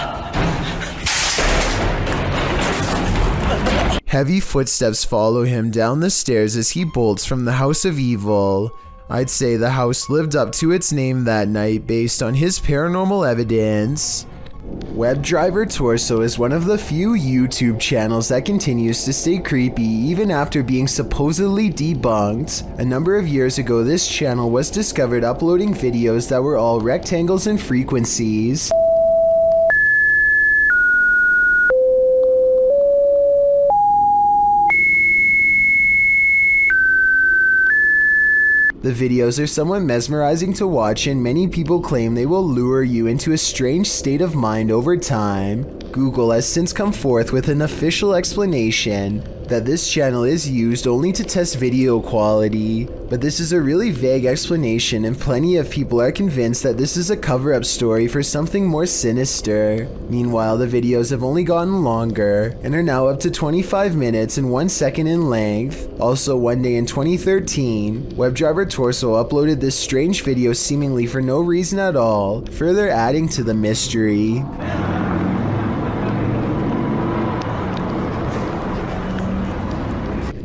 Heavy footsteps follow him down the stairs as he bolts from the house of evil. I'd say the house lived up to its name that night based on his paranormal evidence. WebDriver Torso is one of the few YouTube channels that continues to stay creepy even after being supposedly debunked. A number of years ago, this channel was discovered uploading videos that were all rectangles and frequencies. The videos are somewhat mesmerizing to watch, and many people claim they will lure you into a strange state of mind over time. Google has since come forth with an official explanation that this channel is used only to test video quality, but this is a really vague explanation and plenty of people are convinced that this is a cover-up story for something more sinister. Meanwhile, the videos have only gotten longer and are now up to 25 minutes and 1 second in length. Also, one day in 2013, WebDriver Torso uploaded this strange video seemingly for no reason at all, further adding to the mystery.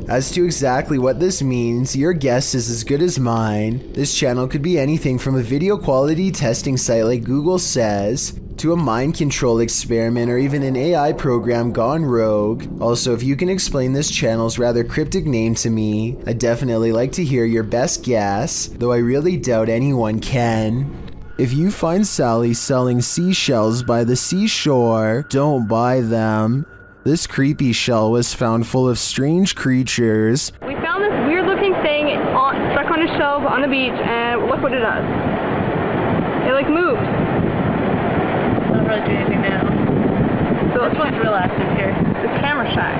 As to exactly what this means, your guess is as good as mine. This channel could be anything from a video quality testing site like Google says, to a mind control experiment or even an AI program gone rogue. Also, if you can explain this channel's rather cryptic name to me, I'd definitely like to hear your best guess, though I really doubt anyone can. If you find Sally selling seashells by the seashore, don't buy them. This creepy shell was found full of strange creatures. We found this weird looking thing stuck on a shelf on the beach, and look what it does. It like moves. Doesn't really do anything now. So this one's real active here. The camera shy.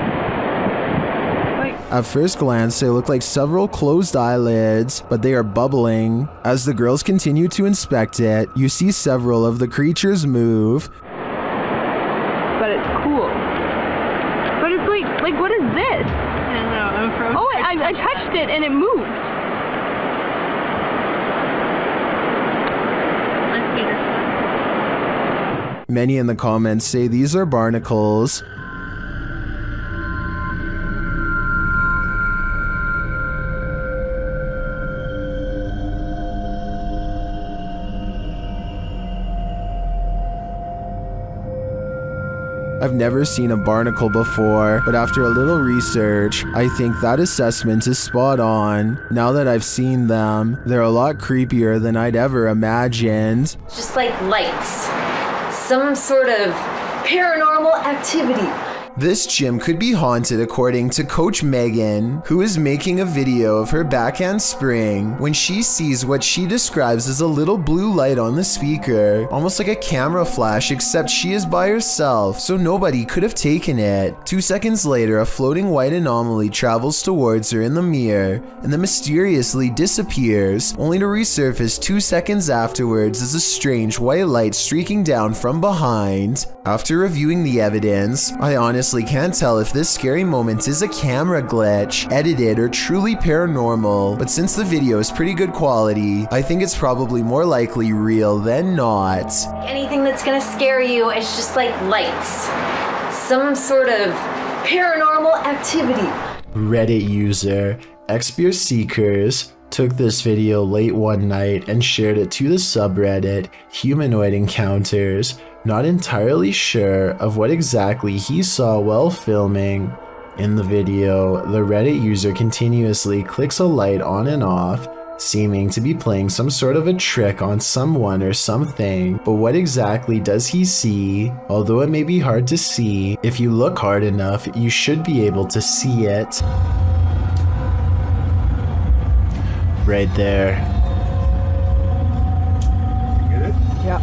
At first glance, they look like several closed eyelids, but they are bubbling. As the girls continue to inspect it, you see several of the creatures move. But it's cool. But it's like what is this? I don't know. I'm from. Oh, I touched it and it moved. Many in the comments say these are barnacles. I've never seen a barnacle before, but after a little research, I think that assessment is spot on. Now that I've seen them, they're a lot creepier than I'd ever imagined. Just like lights. Some sort of paranormal activity. This gym could be haunted according to Coach Megan, who is making a video of her backhand spring when she sees what she describes as a little blue light on the speaker, almost like a camera flash, except she is by herself, so nobody could have taken it. 2 seconds later, a floating white anomaly travels towards her in the mirror and then mysteriously disappears, only to resurface 2 seconds afterwards as a strange white light streaking down from behind. After reviewing the evidence, I honestly can't tell if this scary moment is a camera glitch, edited, or truly paranormal, but since the video is pretty good quality, I think it's probably more likely real than not. Anything that's gonna scare you is just like lights. Some sort of paranormal activity. Reddit user Expear Seekers took this video late one night and shared it to the subreddit Humanoid Encounters, not entirely sure of what exactly he saw while filming. In the video, the Reddit user continuously clicks a light on and off, seeming to be playing some sort of a trick on someone or something, but what exactly does he see? Although it may be hard to see, if you look hard enough, you should be able to see it. Right there. Get it? Yeah.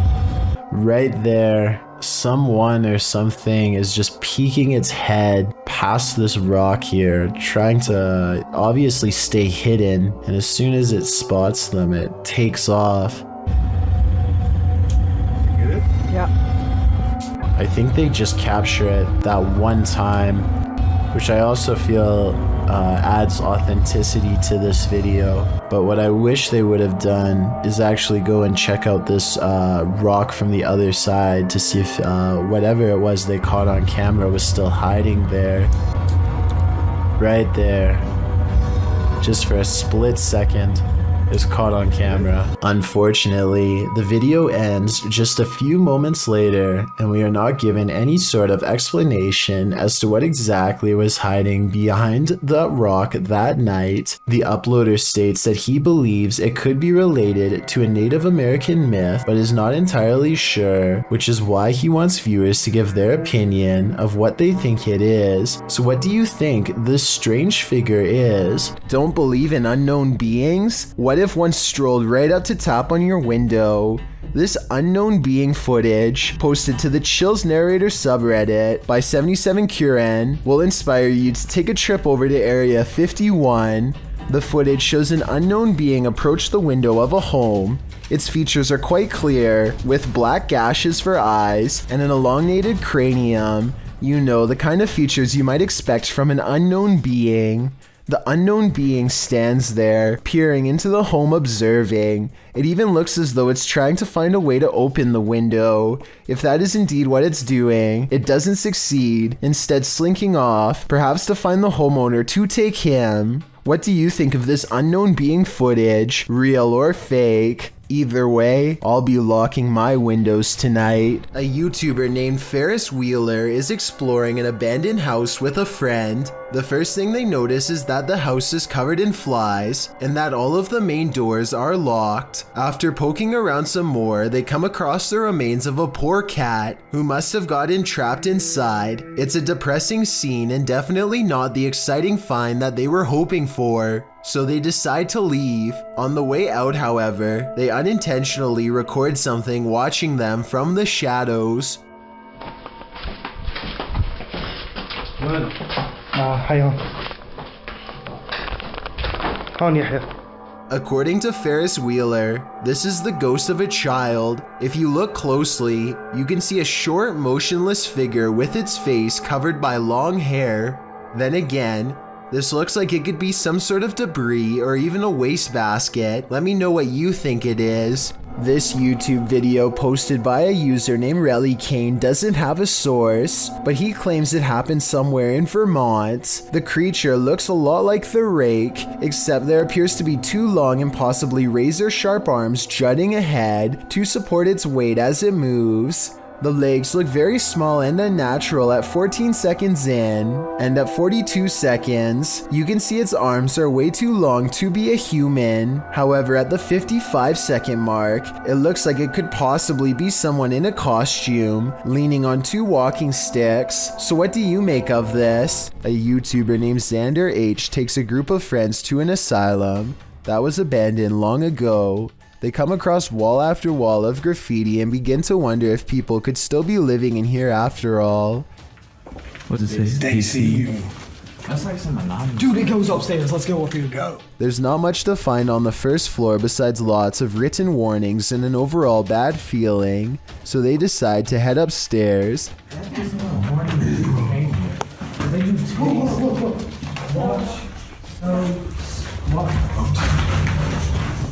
Right there. Someone or something is just peeking its head past this rock here, trying to obviously stay hidden, and as soon as it spots them, it takes off. Get it? Yeah. I think they just capture it that one time, which I also feel adds authenticity to this video. But what I wish they would have done is actually go and check out this rock from the other side to see if whatever it was they caught on camera was still hiding there. Right there. Just for a split second. Is caught on camera. Unfortunately, the video ends just a few moments later, and we are not given any sort of explanation as to what exactly was hiding behind the rock that night. The uploader states that he believes it could be related to a Native American myth, but is not entirely sure, which is why he wants viewers to give their opinion of what they think it is. So what do you think this strange figure is? Don't believe in unknown beings? What if one strolled right up to tap on your window? This unknown being footage, posted to the Chills Narrator subreddit by 77Curen, will inspire you to take a trip over to Area 51. The footage shows an unknown being approach the window of a home. Its features are quite clear, with black gashes for eyes and an elongated cranium. You know, the kind of features you might expect from an unknown being. The unknown being stands there, peering into the home, observing. It even looks as though it's trying to find a way to open the window. If that is indeed what it's doing, it doesn't succeed, instead slinking off, perhaps to find the homeowner to take him. What do you think of this unknown being footage, real or fake? Either way, I'll be locking my windows tonight. A YouTuber named Ferris Wheeler is exploring an abandoned house with a friend. The first thing they notice is that the house is covered in flies and that all of the main doors are locked. After poking around some more, they come across the remains of a poor cat who must have gotten trapped inside. It's a depressing scene and definitely not the exciting find that they were hoping for. So they decide to leave. On the way out, however, they unintentionally record something watching them from the shadows. According to Ferris Wheeler, this is the ghost of a child. If you look closely, you can see a short, motionless figure with its face covered by long hair. Then again, this looks like it could be some sort of debris or even a wastebasket. Let me know what you think it is. This YouTube video posted by a user named Relly Kane doesn't have a source, but he claims it happened somewhere in Vermont. The creature looks a lot like the Rake, except there appears to be two long and possibly razor-sharp arms jutting ahead to support its weight as it moves. The legs look very small and unnatural at 14 seconds in, and at 42 seconds, you can see its arms are way too long to be a human. However, at the 55-second mark, it looks like it could possibly be someone in a costume, leaning on two walking sticks. So what do you make of this? A YouTuber named Xander H takes a group of friends to an asylum that was abandoned long ago. They come across wall after wall of graffiti and begin to wonder if people could still be living in here after all. What does it say? They see you. That's like some anonymous. Dude, it goes upstairs. Let's go up here. Go. There's not much to find on the first floor besides lots of written warnings and an overall bad feeling, so they decide to head upstairs.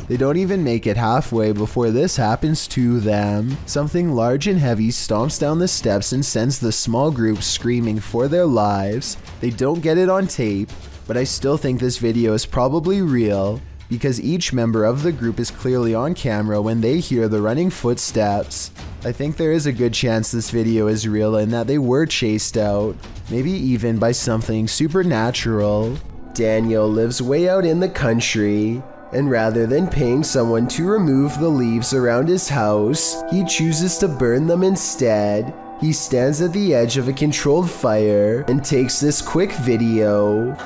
They don't even make it halfway before this happens to them. Something large and heavy stomps down the steps and sends the small group screaming for their lives. They don't get it on tape, but I still think this video is probably real because each member of the group is clearly on camera when they hear the running footsteps. I think there is a good chance this video is real and that they were chased out, maybe even by something supernatural. Daniel lives way out in the country, and rather than paying someone to remove the leaves around his house, he chooses to burn them instead. He stands at the edge of a controlled fire and takes this quick video.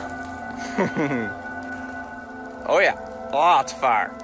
Oh yeah, lots of fire.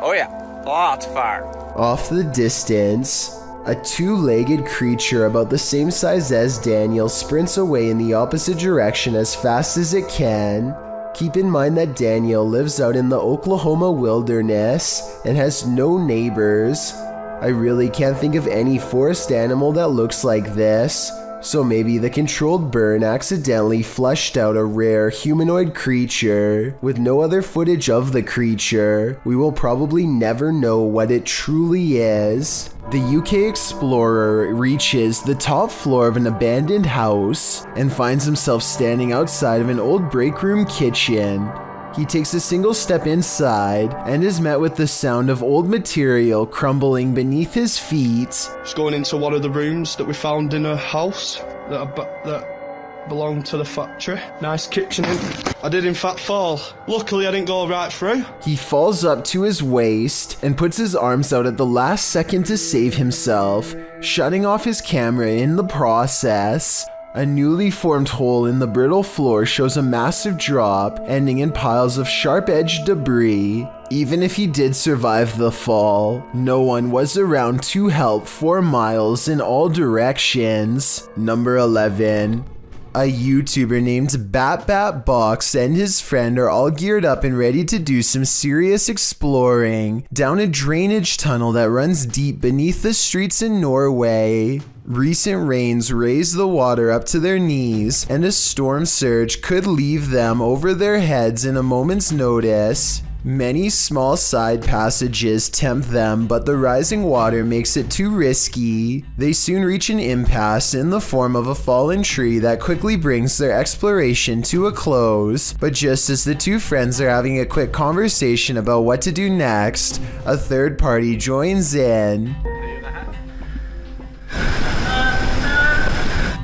Oh yeah, lots of fire. Off the distance, a two-legged creature about the same size as Daniel sprints away in the opposite direction as fast as it can. Keep in mind that Daniel lives out in the Oklahoma wilderness and has no neighbors. I really can't think of any forest animal that looks like this, so maybe the controlled burn accidentally flushed out a rare humanoid creature. With no other footage of the creature, we will probably never know what it truly is. The UK explorer reaches the top floor of an abandoned house and finds himself standing outside of an old break room kitchen. He takes a single step inside and is met with the sound of old material crumbling beneath his feet. Just going into one of the rooms that we found in a house that belonged to the factory. Nice kitchen. I did in fact fall. Luckily I didn't go right through. He falls up to his waist and puts his arms out at the last second to save himself, shutting off his camera in the process. A newly formed hole in the brittle floor shows a massive drop, ending in piles of sharp-edged debris. Even if he did survive the fall, no one was around to help for miles in all directions. Number 11. A YouTuber named BatBatBox and his friend are all geared up and ready to do some serious exploring down a drainage tunnel that runs deep beneath the streets in Norway. Recent rains raise the water up to their knees, and a storm surge could leave them over their heads in a moment's notice. Many small side passages tempt them, but the rising water makes it too risky. They soon reach an impasse in the form of a fallen tree that quickly brings their exploration to a close. But just as the two friends are having a quick conversation about what to do next, a third party joins in.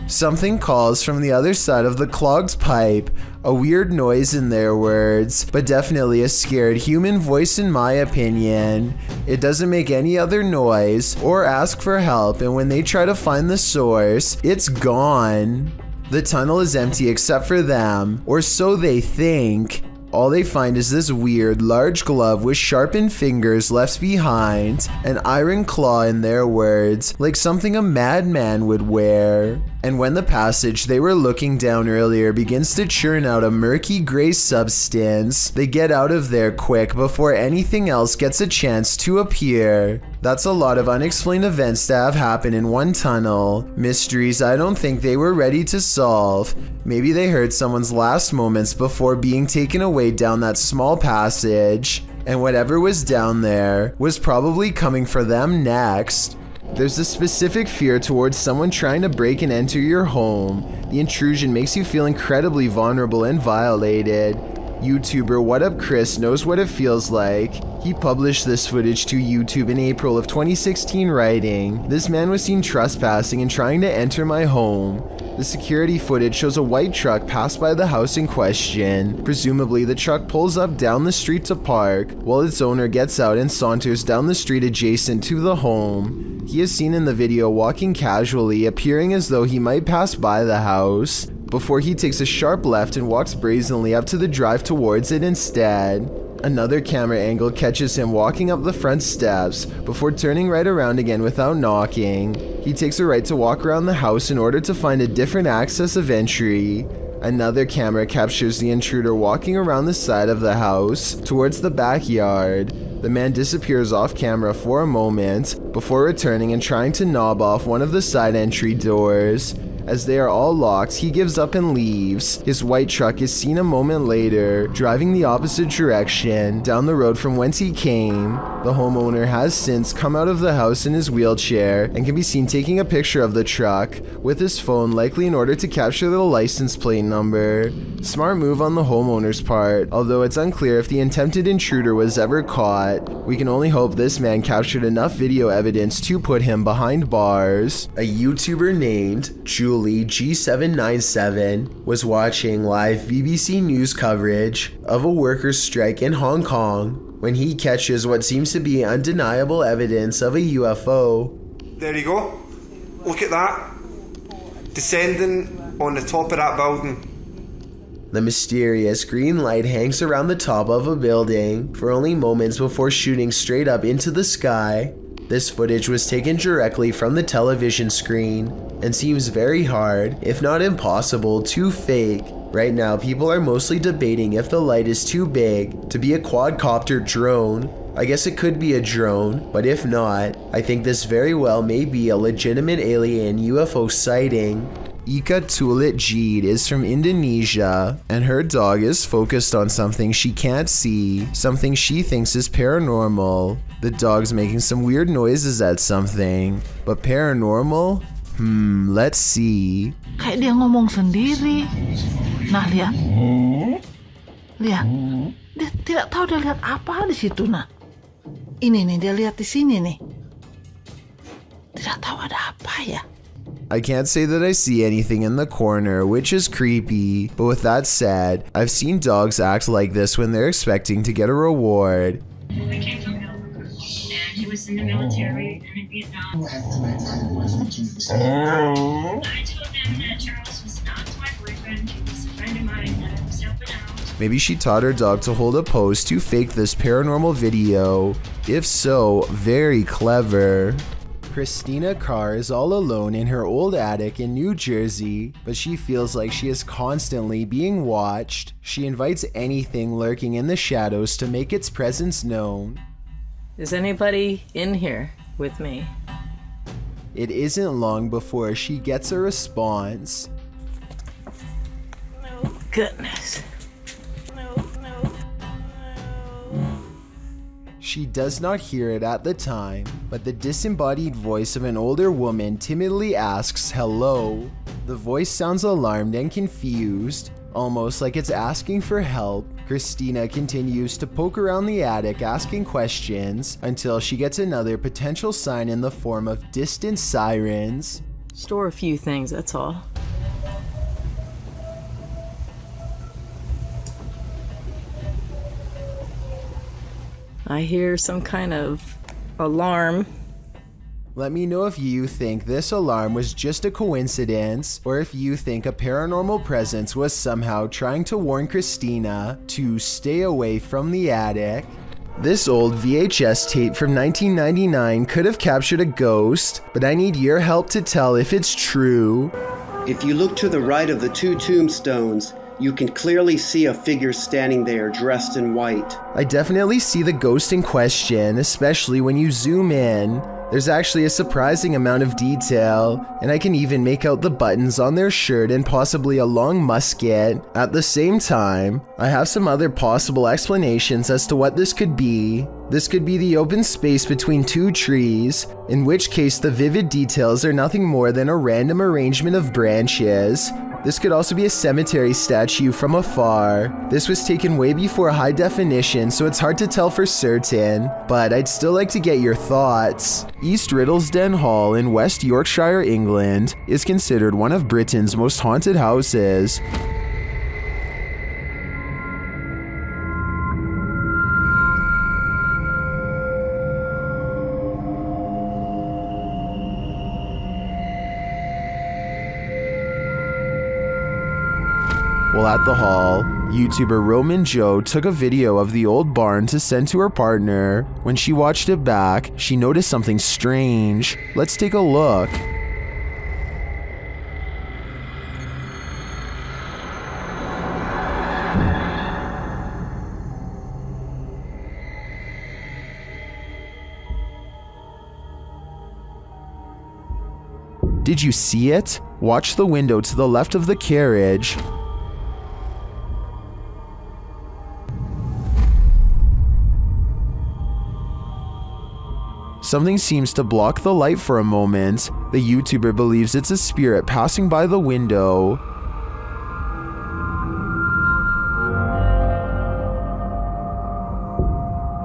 Something calls from the other side of the clogged pipe, a weird noise in their words, but definitely a scared human voice in my opinion. It doesn't make any other noise or ask for help, and when they try to find the source, it's gone. The tunnel is empty except for them, or so they think. All they find is this weird, large glove with sharpened fingers left behind, an iron claw in their words, like something a madman would wear. And when the passage they were looking down earlier begins to churn out a murky gray substance, they get out of there quick before anything else gets a chance to appear. That's a lot of unexplained events that have happened in one tunnel. Mysteries I don't think they were ready to solve. Maybe they heard someone's last moments before being taken away down that small passage, and whatever was down there was probably coming for them next. There's a specific fear towards someone trying to break and enter your home. The intrusion makes you feel incredibly vulnerable and violated. YouTuber What Up Chris knows what it feels like. He published this footage to YouTube in April of 2016 writing, "This man was seen trespassing and trying to enter my home." The security footage shows a white truck pass by the house in question. Presumably the truck pulls up down the street to park, while its owner gets out and saunters down the street adjacent to the home. He is seen in the video walking casually, appearing as though he might pass by the house, before he takes a sharp left and walks brazenly up to the drive towards it instead. Another camera angle catches him walking up the front steps before turning right around again without knocking. He takes a right to walk around the house in order to find a different access of entry. Another camera captures the intruder walking around the side of the house towards the backyard. The man disappears off camera for a moment before returning and trying to knob off one of the side entry doors. As they are all locked, he gives up and leaves. His white truck is seen a moment later, driving the opposite direction, down the road from whence he came. The homeowner has since come out of the house in his wheelchair and can be seen taking a picture of the truck with his phone, likely in order to capture the license plate number. Smart move on the homeowner's part, although it's unclear if the attempted intruder was ever caught. We can only hope this man captured enough video evidence to put him behind bars. A YouTuber named Julie G797 was watching live BBC News coverage of a workers' strike in Hong Kong when he catches what seems to be undeniable evidence of a UFO. There you go. Look at that. Descending on the top of that building. The mysterious green light hangs around the top of a building for only moments before shooting straight up into the sky. This footage was taken directly from the television screen and seems very hard, if not impossible, to fake. Right now, people are mostly debating if the light is too big to be a quadcopter drone. I guess it could be a drone, but if not, I think this very well may be a legitimate alien UFO sighting. Ika Tulit Jeed is from Indonesia, and her dog is focused on something she can't see, something she thinks is paranormal. The dog's making some weird noises at something, but paranormal? Let's see. Kayak dia ngomong sendiri. Nah, lihat. Lihat. Dia tidak tahu dia lihat apa di situ, nah. Ini nih, dia lihat di sini nih. Tidak tahu ada apa ya. I can't say that I see anything in the corner, which is creepy, but with that said, I've seen dogs act like this when they're expecting to get a reward. I came from Alabama, and he was in the military and in Vietnam. I told them that Charles was not my boyfriend, he was a friend of mine that I was helping out. Maybe she taught her dog to hold a pose to fake this paranormal video. If so, very clever. Christina Carr is all alone in her old attic in New Jersey, but she feels like she is constantly being watched. She invites anything lurking in the shadows to make its presence known. Is anybody in here with me? It isn't long before she gets a response. Oh, goodness. She does not hear it at the time, but the disembodied voice of an older woman timidly asks hello. The voice sounds alarmed and confused, almost like it's asking for help. Christina continues to poke around the attic asking questions until she gets another potential sign in the form of distant sirens. Store a few things, that's all. I hear some kind of alarm. Let me know if you think this alarm was just a coincidence, or if you think a paranormal presence was somehow trying to warn Christina to stay away from the attic. This old VHS tape from 1999 could have captured a ghost, but I need your help to tell if it's true. If you look to the right of the two tombstones, you can clearly see a figure standing there dressed in white. I definitely see the ghost in question, especially when you zoom in. There's actually a surprising amount of detail, and I can even make out the buttons on their shirt and possibly a long musket. At the same time, I have some other possible explanations as to what this could be. This could be the open space between two trees, in which case the vivid details are nothing more than a random arrangement of branches. This could also be a cemetery statue from afar. This was taken way before high definition, so it's hard to tell for certain, but I'd still like to get your thoughts. East Riddlesden Hall in West Yorkshire, England, is considered one of Britain's most haunted houses. While at the hall, YouTuber Roman Joe took a video of the old barn to send to her partner. When she watched it back, she noticed something strange. Let's take a look. Did you see it? Watch the window to the left of the carriage. Something seems to block the light for a moment. The YouTuber believes it's a spirit passing by the window.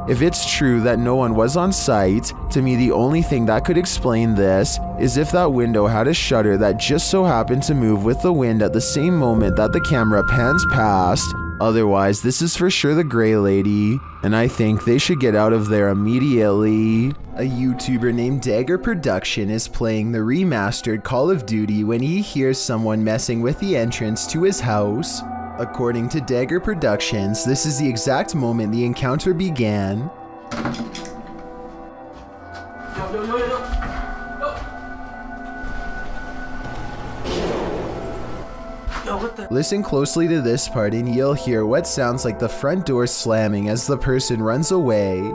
If it's true that no one was on site, to me the only thing that could explain this is if that window had a shutter that just so happened to move with the wind at the same moment that the camera pans past. Otherwise, this is for sure the Grey Lady, and I think they should get out of there immediately. A YouTuber named Dagger Production is playing the remastered Call of Duty when he hears someone messing with the entrance to his house. According to Dagger Productions, this is the exact moment the encounter began. Listen closely to this part and you'll hear what sounds like the front door slamming as the person runs away.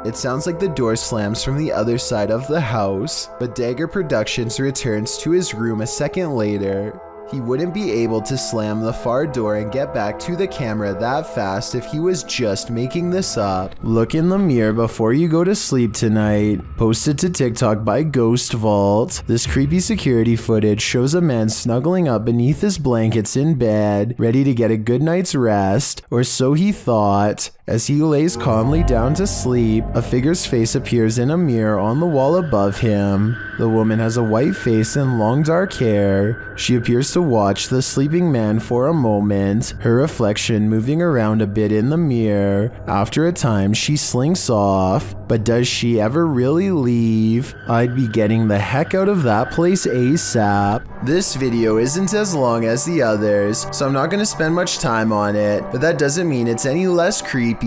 It sounds like the door slams from the other side of the house, but Dagger Productions returns to his room a second later. He wouldn't be able to slam the far door and get back to the camera that fast if he was just making this up. Look in the mirror before you go to sleep tonight. Posted to TikTok by Ghost Vault. This creepy security footage shows a man snuggling up beneath his blankets in bed, ready to get a good night's rest, or so he thought. As he lays calmly down to sleep, a figure's face appears in a mirror on the wall above him. The woman has a white face and long dark hair. She appears to watch the sleeping man for a moment, her reflection moving around a bit in the mirror. After a time, she slinks off, but does she ever really leave? I'd be getting the heck out of that place ASAP. This video isn't as long as the others, so I'm not going to spend much time on it, but that doesn't mean it's any less creepy.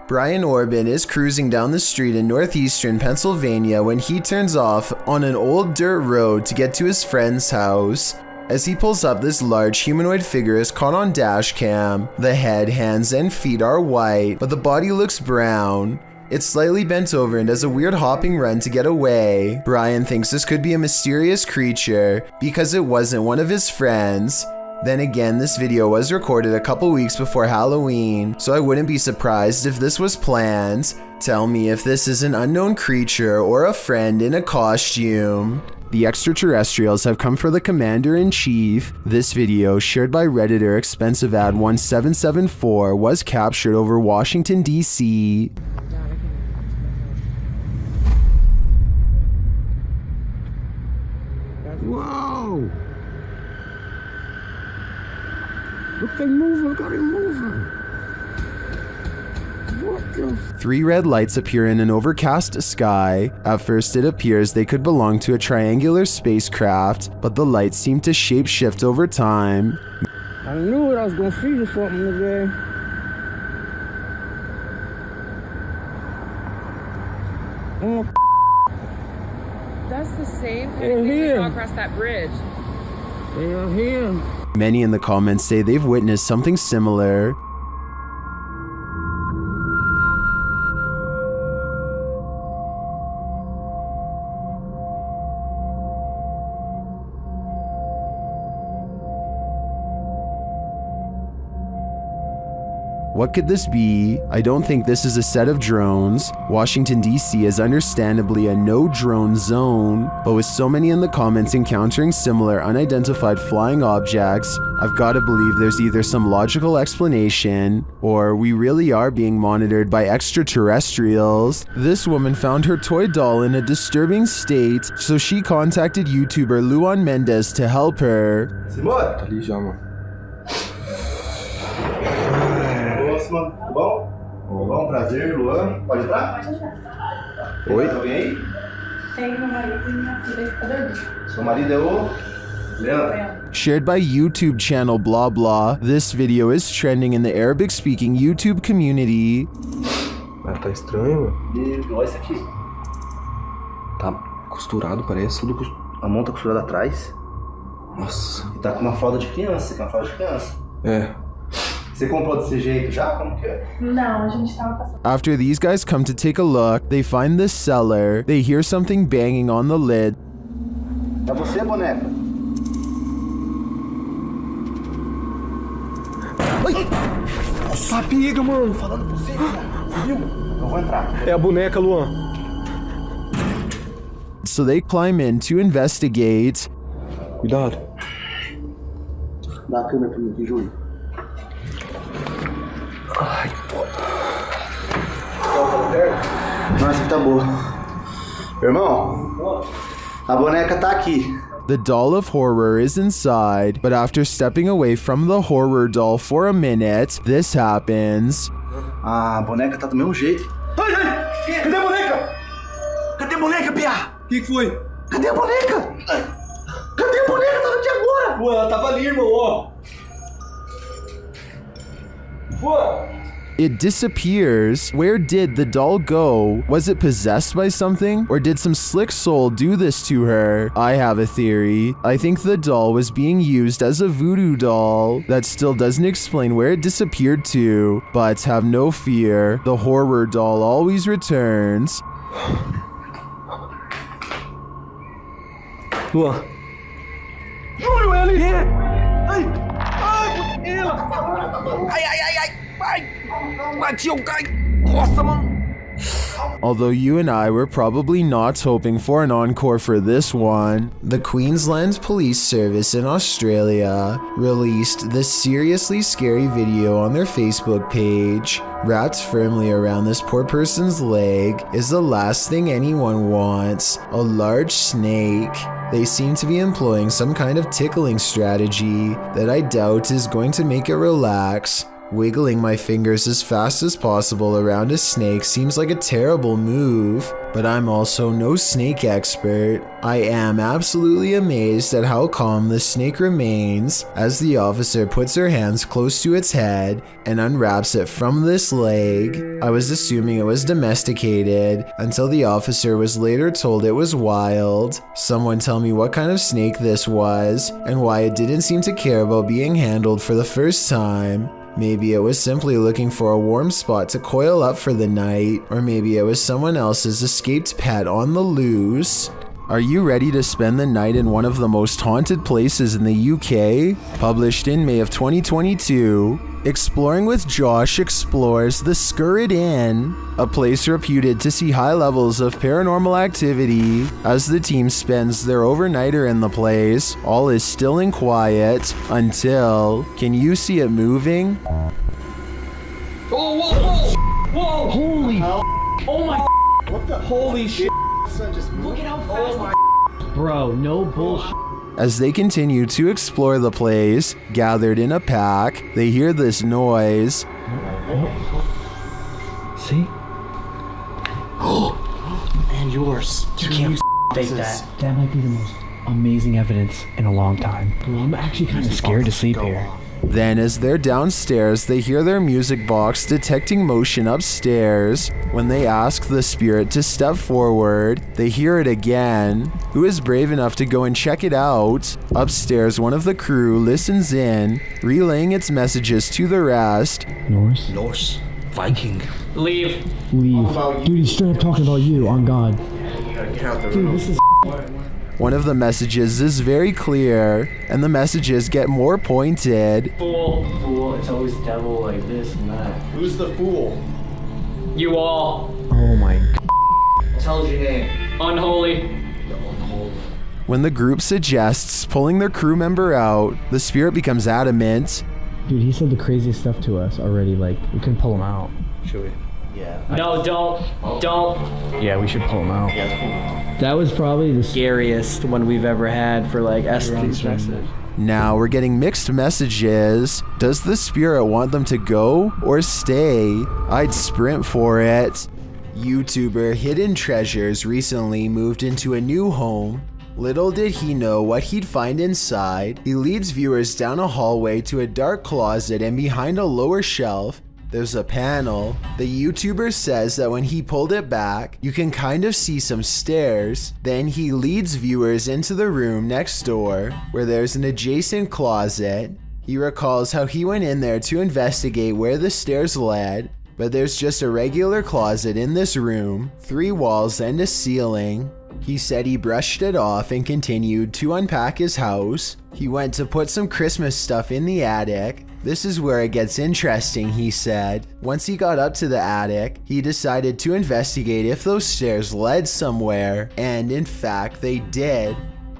Brian Orban is cruising down the street in northeastern Pennsylvania when he turns off on an old dirt road to get to his friend's house. As he pulls up, this large humanoid figure is caught on dash cam. The head, hands, and feet are white, but the body looks brown. It's slightly bent over and does a weird hopping run to get away. Brian thinks this could be a mysterious creature because it wasn't one of his friends. Then again, this video was recorded a couple weeks before Halloween, so I wouldn't be surprised if this was planned. Tell me if this is an unknown creature or a friend in a costume. The extraterrestrials have come for the Commander-in-Chief. This video, shared by Redditor ExpensiveAd1774, was captured over Washington, D.C. Whoa! Look, they're moving. Look how they're moving. What the? 3 red lights appear in an overcast sky. At first it appears they could belong to a triangular spacecraft, but the lights seem to shape-shift over time. I knew it. I was gonna feed you something today. That's the same kind of thing we saw across that bridge. They are here. Many in the comments say they've witnessed something similar. What could this be? I don't think this is a set of drones. Washington, D.C. is understandably a no-drone zone, but with so many in the comments encountering similar unidentified flying objects, I've got to believe there's either some logical explanation, or we really are being monitored by extraterrestrials. This woman found her toy doll in a disturbing state, so she contacted YouTuber Luan Mendez to help her. Tá ali já, mano. Tudo bom? Bom, prazer, Luan. Pode entrar? Pode entrar. Oi? Tem alguém aí? Tem meu marido e minha filha que tá dormindo. Seu marido é o Leandro. Shared by YouTube channel blah blah, this video is trending in the Arabic-speaking YouTube community. Mas tá estranho, mano. E olha isso aqui. Tá costurado, parece. Tudo a mão tá costurada atrás. Nossa. E tá com uma fralda de criança. Você quer uma fralda de criança? É. Você comprou desse jeito já? Como que é? Não, a gente tava passando. After these guys come to take a look, they find the cellar. They hear something banging on the lid. É você, boneca? Ai! Sapiga, mano! Falando pra você, cara. Você viu? Eu vou entrar. É a boneca, Luan. So they climb in to investigate. Cuidado. Dá a câmera pra mim aqui, Júlio. Ai, pô. Nossa, que tá boa. Irmão, a boneca tá aqui. The doll of horror is inside, but after stepping away from the horror doll for a minute, this happens. A boneca tá do mesmo jeito. Ai, ai! Cadê a boneca? Cadê a boneca, Pia? O que foi? Cadê a boneca? Cadê a boneca? Tava aqui agora! Ué, ela tava ali, irmão, ó. Ué! It disappears. Where did the doll go? Was it possessed by something? Or did some slick soul do this to her? I have a theory. I think the doll was being used as a voodoo doll. That still doesn't explain where it disappeared to. But have no fear, the horror doll always returns. Luan. Júlio, ela é! Ai! Ai! Ela! Ai, ai, ai, ai! Although you and I were probably not hoping for an encore for this one, the Queensland Police Service in Australia released this seriously scary video on their Facebook page. Wrapped firmly around this poor person's leg is the last thing anyone wants, a large snake. They seem to be employing some kind of tickling strategy that I doubt is going to make it relax. Wiggling my fingers as fast as possible around a snake seems like a terrible move, but I'm also no snake expert. I am absolutely amazed at how calm the snake remains as the officer puts her hands close to its head and unwraps it from this leg. I was assuming it was domesticated until the officer was later told it was wild. Someone tell me what kind of snake this was and why it didn't seem to care about being handled for the first time. Maybe it was simply looking for a warm spot to coil up for the night, or maybe it was someone else's escaped pet on the loose. Are you ready to spend the night in one of the most haunted places in the UK? Published in May of 2022, Exploring with Josh explores the Scurrid Inn, a place reputed to see high levels of paranormal activity. As the team spends their overnighter in the place, all is still and quiet until... Can you see it moving? Whoa, whoa, whoa! Whoa! Holy! Oh my! What the? Holy shit! Look at how fast! Bro, no bullshit. As they continue to explore the place, gathered in a pack, they hear this noise. See? And yours. You can't fake that. That might be the most amazing evidence in a long time. I'm actually kind of scared to sleep here. Then as they're downstairs, they hear their music box detecting motion upstairs. When they ask the spirit to step forward, they hear it again. Who is brave enough to go and check it out? Upstairs, one of the crew listens in, relaying its messages to the rest. Norse. Viking. Leave. Dude, he's straight up talking about you, on God. Dude, this is One of the messages is very clear, and the messages get more pointed. Fool, it's always the devil like this and that. Who's the fool? You all. Oh my Tell us your name. Unholy. When the group suggests pulling their crew member out, the spirit becomes adamant. Dude, he said the craziest stuff to us already, like, we couldn't pull him out. Should we? Yeah. No, don't. Yeah, we should pull him out. Yeah. That was probably the scariest one we've ever had for, like, Estes message. Now we're getting mixed messages. Does the spirit want them to go or stay? I'd sprint for it. YouTuber Hidden Treasures recently moved into a new home. Little did he know what he'd find inside. He leads viewers down a hallway to a dark closet, and behind a lower shelf, there's a panel. The YouTuber says that when he pulled it back, you can kind of see some stairs. Then he leads viewers into the room next door, where there's an adjacent closet. He recalls how he went in there to investigate where the stairs led, but there's just a regular closet in this room, 3 walls and a ceiling. He said he brushed it off and continued to unpack his house. He went to put some Christmas stuff in the attic. This is where it gets interesting, he said. Once he got up to the attic, he decided to investigate if those stairs led somewhere, and in fact they did.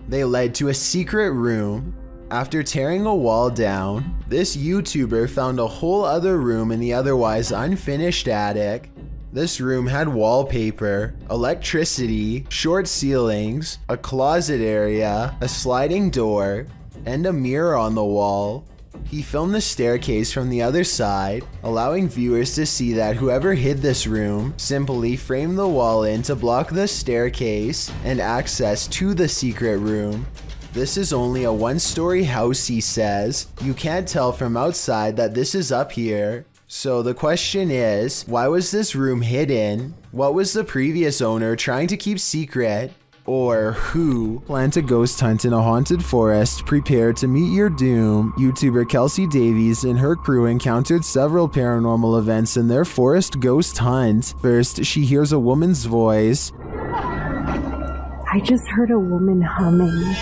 They led to a secret room. After tearing a wall down, this YouTuber found a whole other room in the otherwise unfinished attic. This room had wallpaper, electricity, short ceilings, a closet area, a sliding door, and a mirror on the wall. He filmed the staircase from the other side, allowing viewers to see that whoever hid this room simply framed the wall in to block the staircase and access to the secret room. This is only a 1-story house, he says. You can't tell from outside that this is up here. So the question is, why was this room hidden? What was the previous owner trying to keep secret? Or who planned a ghost hunt in a haunted forest? Prepare to meet your doom. YouTuber Kelsey Davies and her crew encountered several paranormal events in their forest ghost hunt. First, she hears a woman's voice. I just heard a woman humming.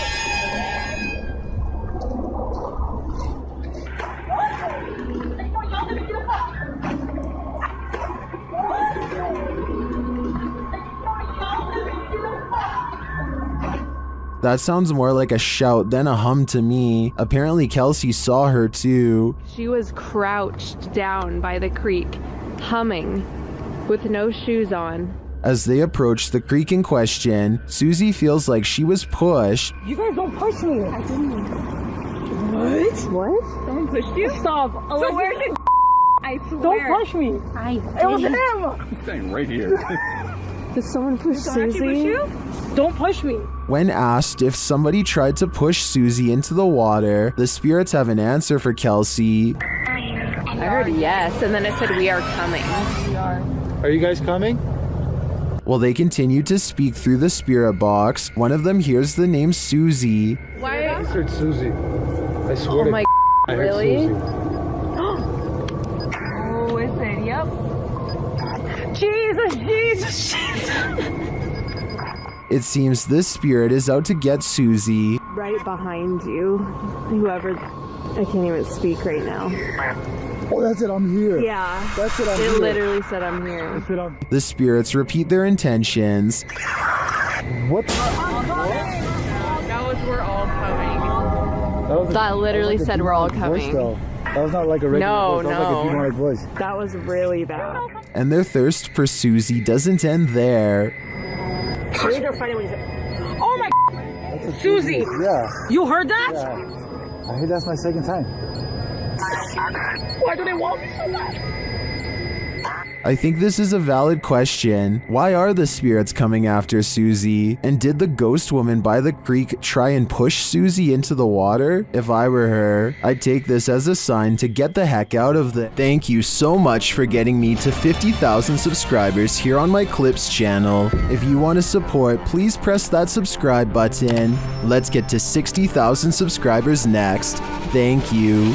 That sounds more like a shout than a hum to me. Apparently Kelsey saw her too. She was crouched down by the creek, humming, with no shoes on. As they approach the creek in question, Susie feels like she was pushed. You guys don't push me. I didn't. What? Someone pushed you? Stop. So where's it? I swear. Don't push me. It was him. I'm staying right here. Did someone push Did someone Susie? push you? Don't push me. When asked if somebody tried to push Susie into the water, the spirits have an answer for Kelsey. I heard yes, and then it said we are coming. We are. Are you guys coming? While they continue to speak through the spirit box, one of them hears the name Susie. Why? I heard Susie. I swear Oh my I heard really? Susie. Oh, is it? Yep. Jesus. It seems this spirit is out to get Susie. Right behind you. Whoever. I can't even speak right now. Oh, that's it. I'm here. Yeah. That's it. I'm It here. literally said I'm here. That's it. I'm... The spirits repeat their intentions. What? That was we're all coming. That literally said we're all coming. That was not like a regular voice. That was like a demonic voice. That was really bad. And their thirst for Susie doesn't end there. Oh my Susie! Yeah. You heard that? Yeah. I heard that's my second time. Why do they want me so much? I think this is a valid question. Why are the spirits coming after Susie? And did the ghost woman by the creek try and push Susie into the water? If I were her, I'd take this as a sign to get the heck out of there. Thank you so much for getting me to 50,000 subscribers here on my Clips channel. If you want to support, please press that subscribe button. Let's get to 60,000 subscribers next. Thank you.